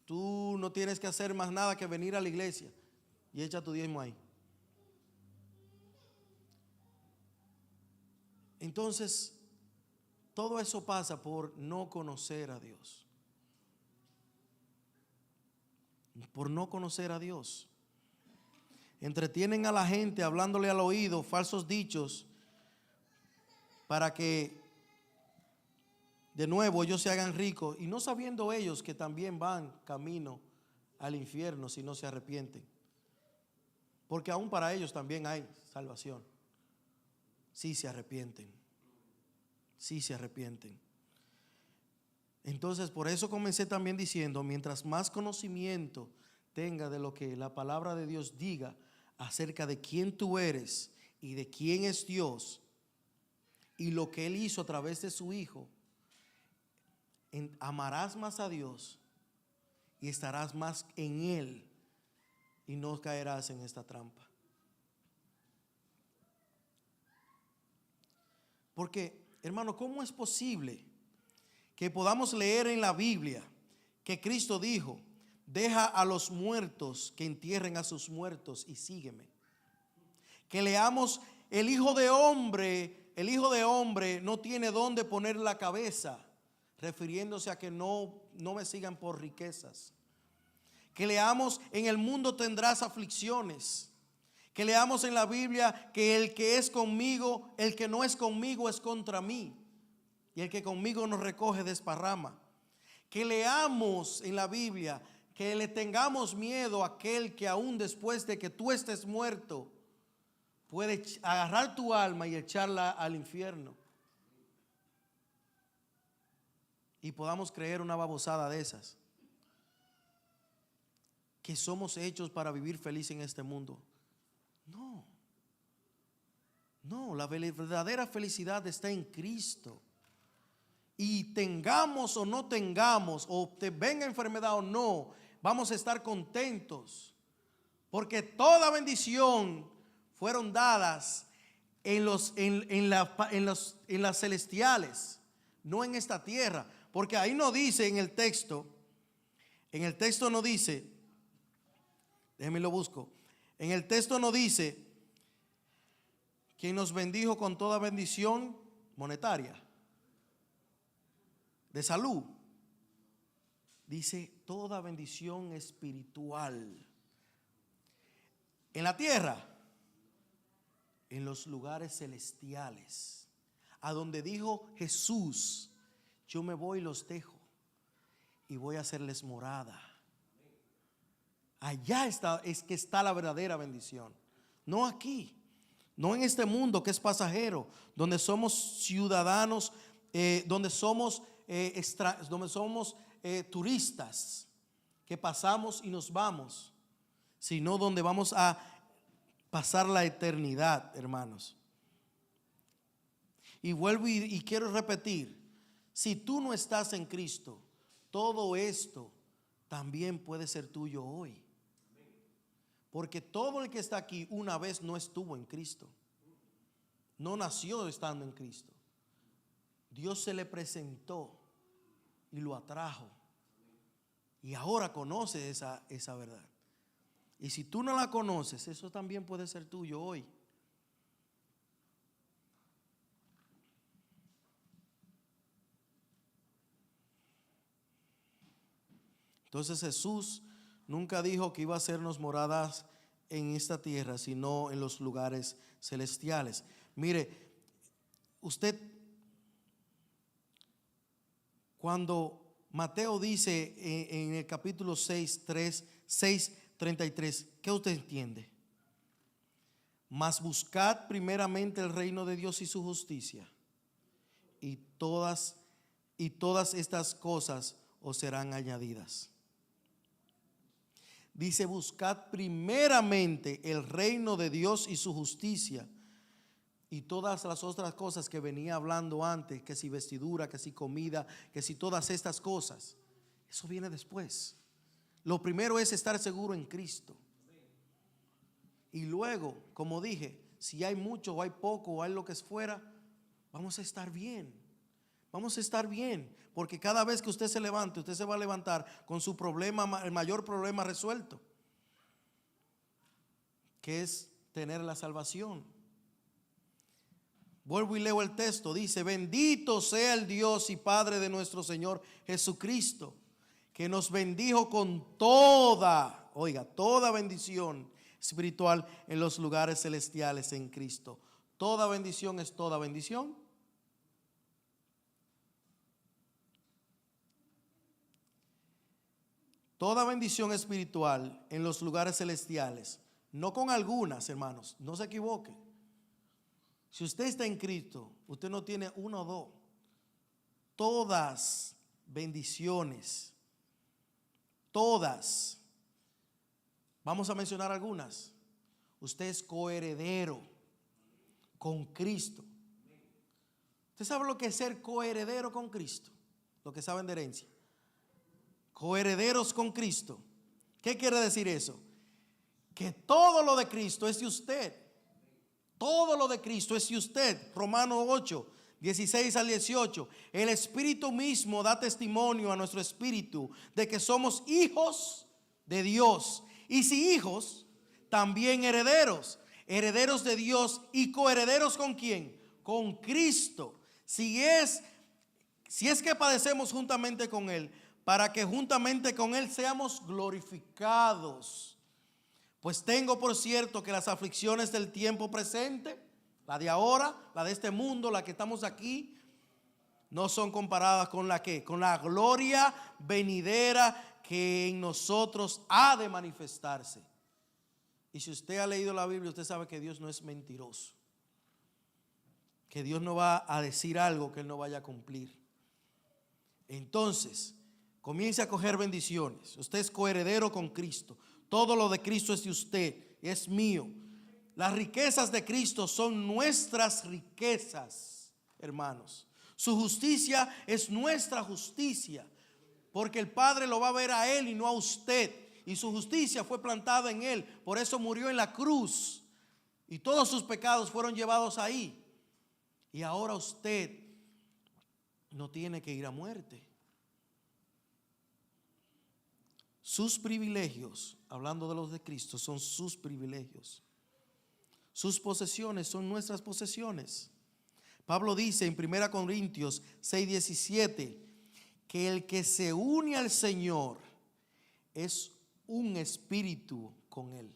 Tú no tienes que hacer más nada que venir a la iglesia y echa tu diezmo ahí. Entonces, todo eso pasa por no conocer a Dios. Por no conocer a Dios. Entretienen a la gente hablándole al oído falsos dichos para que de nuevo ellos se hagan ricos y no sabiendo ellos que también van camino al infierno si no se arrepienten. Porque aún para ellos también hay salvación. Si se arrepienten. Si se arrepienten. Entonces, por eso comencé también diciendo, mientras más conocimiento tenga de lo que la palabra de Dios diga acerca de quién tú eres y de quién es Dios y lo que Él hizo a través de su Hijo, amarás más a Dios y estarás más en Él y no caerás en esta trampa. Porque, hermano, ¿cómo es posible que podamos leer en la Biblia que Cristo dijo, deja a los muertos que entierren a sus muertos y sígueme? Que leamos, el Hijo de Hombre no tiene dónde poner la cabeza. refiriéndose a que no me sigan por riquezas. Que leamos: en el mundo tendrás aflicciones. Que leamos en la Biblia que el que es conmigo, el que no es conmigo es contra mí, y el que conmigo no recoge desparrama. Que leamos en la Biblia que le tengamos miedo a aquel que aún después de que tú estés muerto puede agarrar tu alma y echarla al infierno. Y podamos creer una babosada de esas. Que somos hechos para vivir feliz en este mundo. No, la verdadera felicidad está en Cristo. Y tengamos o no tengamos, o te venga enfermedad o no, vamos a estar contentos. Porque toda bendición fueron dadas en las celestiales, no en esta tierra. Porque ahí no dice en el texto no dice, déjenme lo busco. En el texto no dice: quien nos bendijo con toda bendición monetaria, de salud. Dice toda bendición espiritual. En la tierra, en los lugares celestiales, a donde dijo Jesús: yo me voy y los dejo y voy a hacerles morada. Allá es que está la verdadera bendición, no aquí, no en este mundo que es pasajero, donde somos ciudadanos, donde somos turistas que pasamos y nos vamos, sino donde vamos a pasar la eternidad, hermanos. Y vuelvo y quiero repetir: si tú no estás en Cristo, todo esto también puede ser tuyo hoy. Porque todo el que está aquí una vez no estuvo en Cristo, no nació estando en Cristo. Dios se le presentó y lo atrajo, y ahora conoce esa verdad. Y si tú no la conoces, eso también puede ser tuyo hoy. Entonces Jesús nunca dijo que iba a hacernos moradas en esta tierra, sino en los lugares celestiales. Mire, usted, cuando Mateo dice en el capítulo 6:33, ¿qué usted entiende? Mas buscad primeramente el reino de Dios y su justicia, y todas estas cosas os serán añadidas. Dice: buscad primeramente el reino de Dios y su justicia, y todas las otras cosas que venía hablando antes, que si vestidura, que si comida, que si todas estas cosas, eso viene después. Lo primero es estar seguro en Cristo. Y luego, como dije, si hay mucho o hay poco o hay lo que es fuera, vamos a estar bien. Vamos a estar bien, porque cada vez que usted se levante, usted se va a levantar con su problema, el mayor problema resuelto, que es tener la salvación. Vuelvo y leo el texto. Dice: bendito sea el Dios y Padre de nuestro Señor Jesucristo, que nos bendijo con toda bendición espiritual en los lugares celestiales en Cristo. Toda bendición es toda bendición. Toda bendición espiritual en los lugares celestiales, no con algunas, hermanos, no se equivoquen. Si usted está en Cristo, usted no tiene uno o dos. Todas bendiciones, todas. Vamos a mencionar algunas. Usted es coheredero con Cristo. ¿Usted sabe lo que es ser coheredero con Cristo? Lo que saben de herencia. Coherederos con Cristo. ¿Qué quiere decir eso? Que todo lo de Cristo es de usted. Todo lo de Cristo es de usted. Romanos 8:16-18. El Espíritu mismo da testimonio a nuestro espíritu de que somos hijos de Dios. Y si hijos, también herederos. Herederos de Dios y coherederos ¿con quién? Con Cristo. Si es si es que padecemos juntamente con Él, para que juntamente con Él seamos glorificados. Pues tengo por cierto que las aflicciones del tiempo presente, la de ahora, la de este mundo, la que estamos aquí, no son comparadas con la que, con la gloria venidera que en nosotros ha de manifestarse. Y si usted ha leído la Biblia, usted sabe que Dios no es mentiroso, que Dios no va a decir algo que Él no vaya a cumplir. Entonces, comience a coger bendiciones. Usted es coheredero con Cristo. Todo lo de Cristo es de usted, es mío. Las riquezas de Cristo son nuestras riquezas, hermanos. Su justicia es nuestra justicia, porque el Padre lo va a ver a Él y no a usted. Y su justicia fue plantada en Él, por eso murió en la cruz. Y todos sus pecados fueron llevados ahí. Y ahora usted no tiene que ir a muerte. Sus privilegios, hablando de los de Cristo, son sus privilegios. Sus posesiones son nuestras posesiones. Pablo dice en 1 Corintios 6:17 que el que se une al Señor es un espíritu con Él.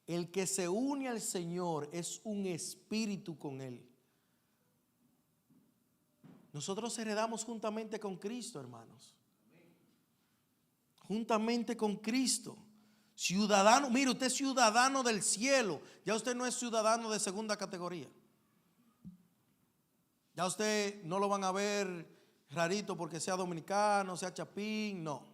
El que se une al Señor es un espíritu con Él. Nosotros heredamos juntamente con Cristo, hermanos. Juntamente con Cristo. Ciudadano, mire, usted es ciudadano del cielo. Ya usted no es ciudadano de segunda categoría. Ya usted no lo van a ver rarito porque sea dominicano, sea chapín, no.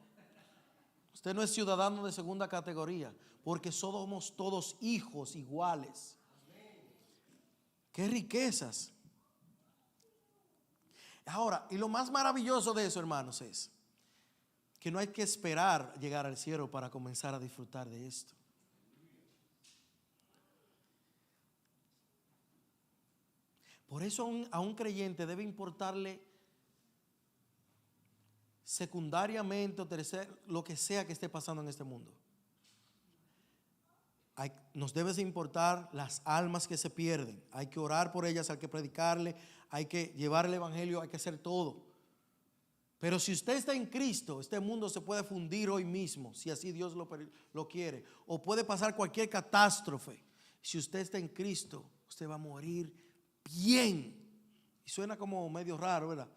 Usted no es ciudadano de segunda categoría porque somos todos hijos iguales. Qué riquezas. Ahora, y lo más maravilloso de eso, hermanos, es que no hay que esperar llegar al cielo para comenzar a disfrutar de esto. Por eso a un creyente debe importarle secundariamente o tercer, lo que sea que esté pasando en este mundo. Nos debe de importar las almas que se pierden. Hay que orar por ellas, hay que predicarle, hay que llevar el evangelio, hay que hacer todo. Pero si usted está en Cristo, este mundo se puede fundir hoy mismo, si así Dios lo quiere. O puede pasar cualquier catástrofe. Si usted está en Cristo, usted va a morir bien. Y suena como medio raro, ¿verdad?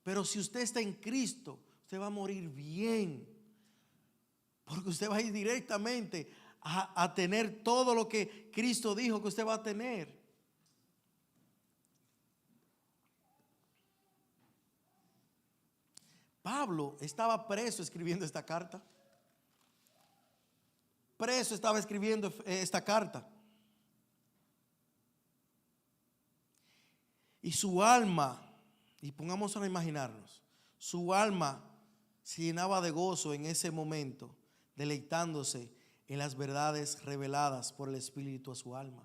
Pero si usted está en Cristo, usted va a morir bien. Porque usted va a ir directamente a tener todo lo que Cristo dijo que usted va a tener. Pablo estaba preso escribiendo esta carta. Preso estaba escribiendo esta carta. Y su alma, y pongamos a imaginarnos, su alma se llenaba de gozo en ese momento, deleitándose en las verdades reveladas por el Espíritu a su alma.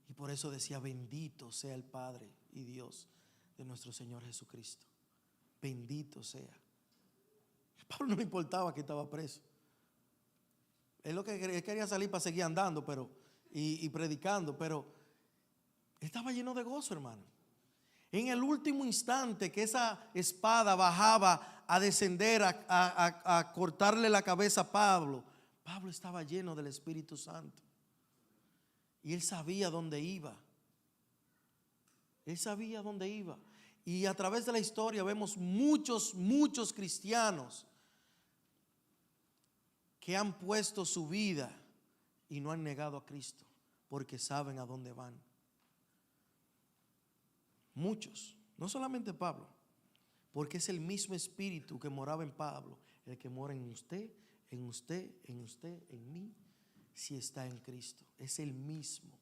Y por eso decía: bendito sea el Padre y Dios de nuestro Señor Jesucristo. Bendito sea. A Pablo no le importaba que estaba preso. Él lo que quería salir para seguir andando, pero y predicando, pero él estaba lleno de gozo, hermano. En el último instante que esa espada bajaba a descender a cortarle la cabeza a Pablo, Pablo estaba lleno del Espíritu Santo. Y él sabía dónde iba. Él sabía dónde iba. Y a través de la historia vemos muchos cristianos que han puesto su vida y no han negado a Cristo porque saben a dónde van. Muchos, no solamente Pablo, porque es el mismo Espíritu que moraba en Pablo, el que mora en usted, en usted, en usted, en mí, si está en Cristo. Es el mismo.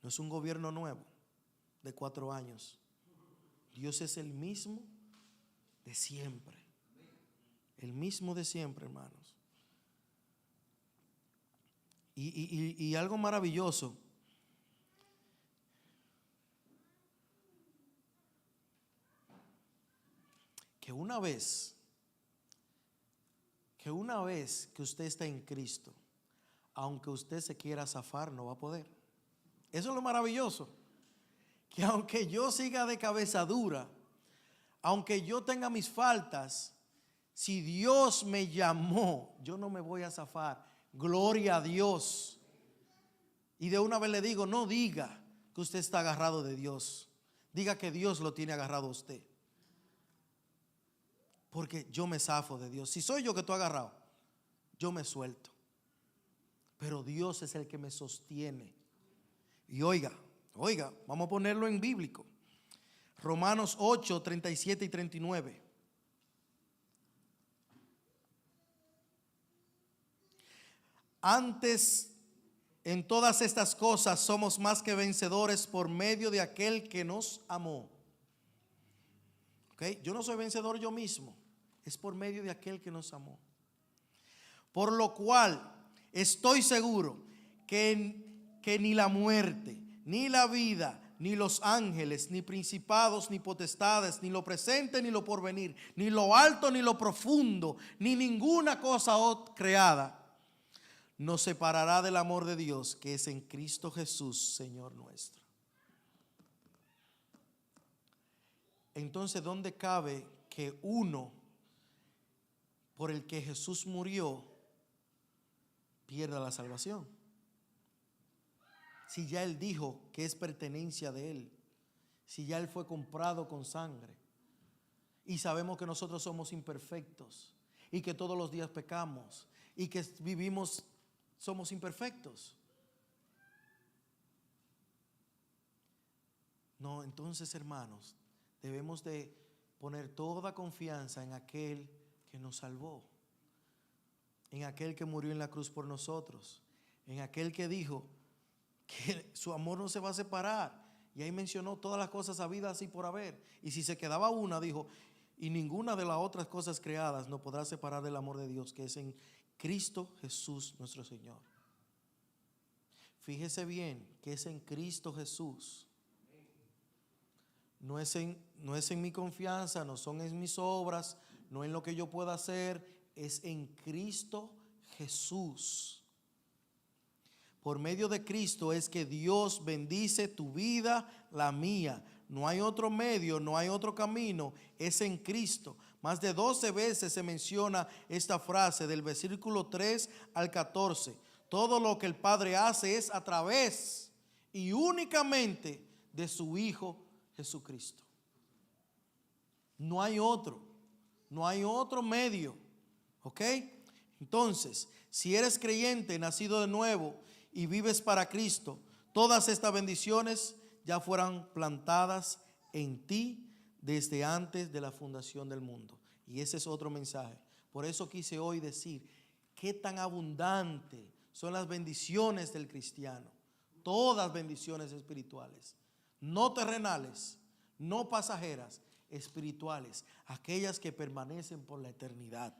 No es un gobierno nuevo de 4 años. Dios es el mismo de siempre. El mismo de siempre, hermanos. Y algo maravilloso, que una vez que usted está en Cristo, aunque usted se quiera zafar, no va a poder. Eso es lo maravilloso. que aunque yo siga de cabeza dura, aunque yo tenga mis faltas, si Dios me llamó, yo no me voy a zafar. Gloria a Dios. Y de una vez le digo, no diga que usted está agarrado de Dios. Diga que Dios lo tiene agarrado a usted. Porque yo me zafo de Dios. Si soy yo que estoy agarrado, yo me suelto. Pero Dios es el que me sostiene. Y oiga, vamos a ponerlo en bíblico. Romanos 8, 37 y 39. Antes, en todas estas cosas somos más que vencedores por medio de aquel que nos amó. ¿Okay? Yo no soy vencedor yo mismo, es por medio de aquel que nos amó. Por lo cual estoy seguro que ni la muerte, ni la vida, ni los ángeles, ni principados, ni potestades, ni lo presente, ni lo porvenir, ni lo alto, ni lo profundo, ni ninguna cosa creada nos separará del amor de Dios que es en Cristo Jesús, Señor nuestro. Entonces, ¿dónde cabe que uno por el que Jesús murió pierda la salvación? Si ya Él dijo que es pertenencia de Él, si ya Él fue comprado con sangre, y sabemos que nosotros somos imperfectos y que todos los días pecamos y que vivimos, somos imperfectos. No, entonces, hermanos, debemos de poner toda confianza en aquel que nos salvó, en aquel que murió en la cruz por nosotros, en aquel que dijo que su amor no se va a separar. Y ahí mencionó todas las cosas habidas y por haber. Y si se quedaba una, dijo, y ninguna de las otras cosas creadas nos podrá separar del amor de Dios que es en Cristo Jesús nuestro Señor. Fíjese bien que es en Cristo Jesús. No es en mi confianza, no son en mis obras, no en lo que yo pueda hacer, es en Cristo Jesús. Por medio de Cristo es que Dios bendice tu vida, la mía. No hay otro medio, no hay otro camino, es en Cristo. Más de 12 veces se menciona esta frase del versículo 3 al 14. Todo lo que el Padre hace es a través y únicamente de su Hijo Jesucristo. No hay otro medio, ¿ok? Entonces, si eres creyente, nacido de nuevo y vives para Cristo, todas estas bendiciones ya fueran plantadas en ti desde antes de la fundación del mundo. Y ese es otro mensaje. Por eso quise hoy decir qué tan abundante son las bendiciones del cristiano. Todas bendiciones espirituales, no terrenales, no pasajeras, espirituales, aquellas que permanecen por la eternidad.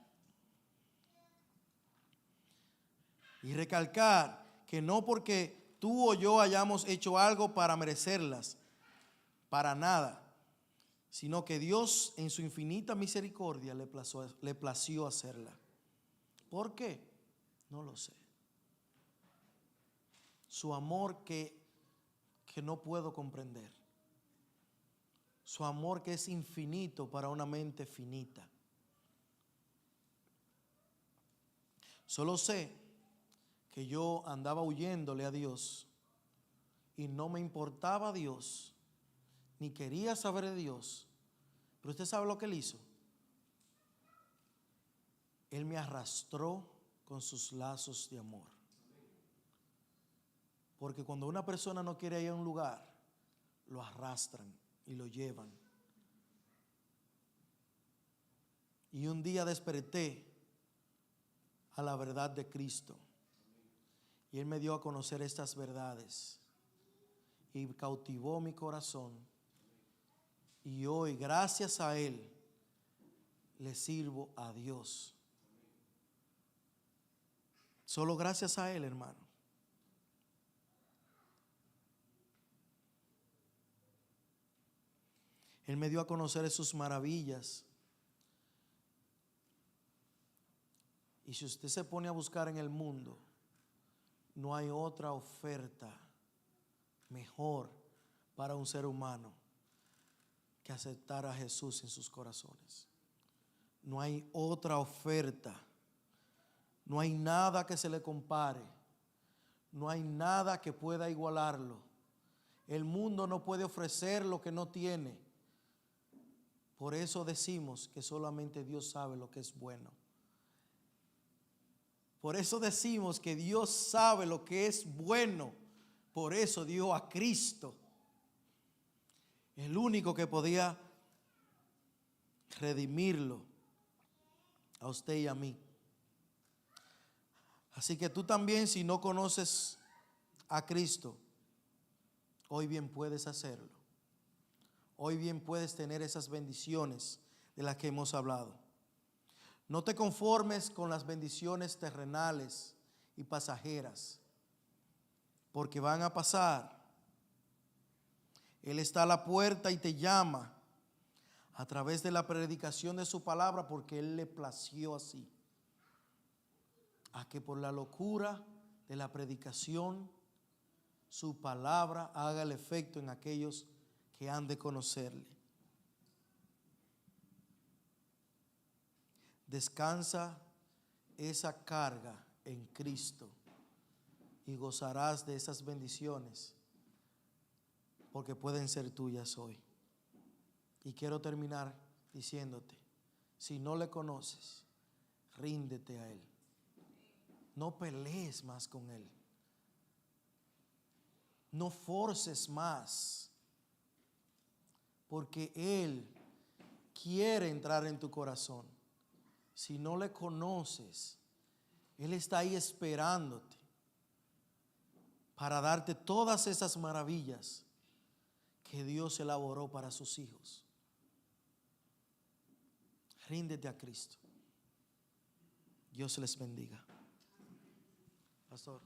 Y recalcar que no porque tú o yo hayamos hecho algo para merecerlas, para nada, sino que Dios en su infinita misericordia le plació hacerla. ¿Por qué? No lo sé. Su amor que no puedo comprender. Su amor que es infinito para una mente finita. Solo sé que yo andaba huyéndole a Dios y no me importaba Dios, ni quería saber de Dios. Pero usted sabe lo que Él hizo. Él me arrastró con sus lazos de amor. Porque cuando una persona no quiere ir a un lugar, lo arrastran y lo llevan. Y un día desperté a la verdad de Cristo. Y Él me dio a conocer estas verdades. Y cautivó mi corazón. Y hoy, gracias a Él, le sirvo a Dios. Solo gracias a Él, hermano. Él me dio a conocer sus maravillas. Y si usted se pone a buscar en el mundo, no hay otra oferta mejor para un ser humano que aceptar a Jesús en sus corazones. No hay otra oferta. No hay nada que se le compare. No hay nada que pueda igualarlo. El mundo no puede ofrecer lo que no tiene. Por eso decimos que solamente Dios sabe lo que es bueno. Por eso decimos que Dios sabe lo que es bueno. Por eso dio a Cristo, el único que podía redimirlo a usted y a mí. Así que tú también, si no conoces a Cristo, hoy bien puedes hacerlo. Hoy bien puedes tener esas bendiciones de las que hemos hablado. No te conformes con las bendiciones terrenales y pasajeras, porque van a pasar. Él está a la puerta y te llama a través de la predicación de su palabra, porque Él le plació así, a que por la locura de la predicación su palabra haga el efecto en aquellos que han de conocerle. Descansa esa carga en Cristo y gozarás de esas bendiciones, porque pueden ser tuyas hoy. Y quiero terminar diciéndote, si no le conoces, ríndete a Él. No pelees más con Él. No forces más, porque Él quiere entrar en tu corazón. Si no le conoces, Él está ahí esperándote para darte todas esas maravillas que Dios elaboró para sus hijos. Ríndete a Cristo. Dios les bendiga. Pastor.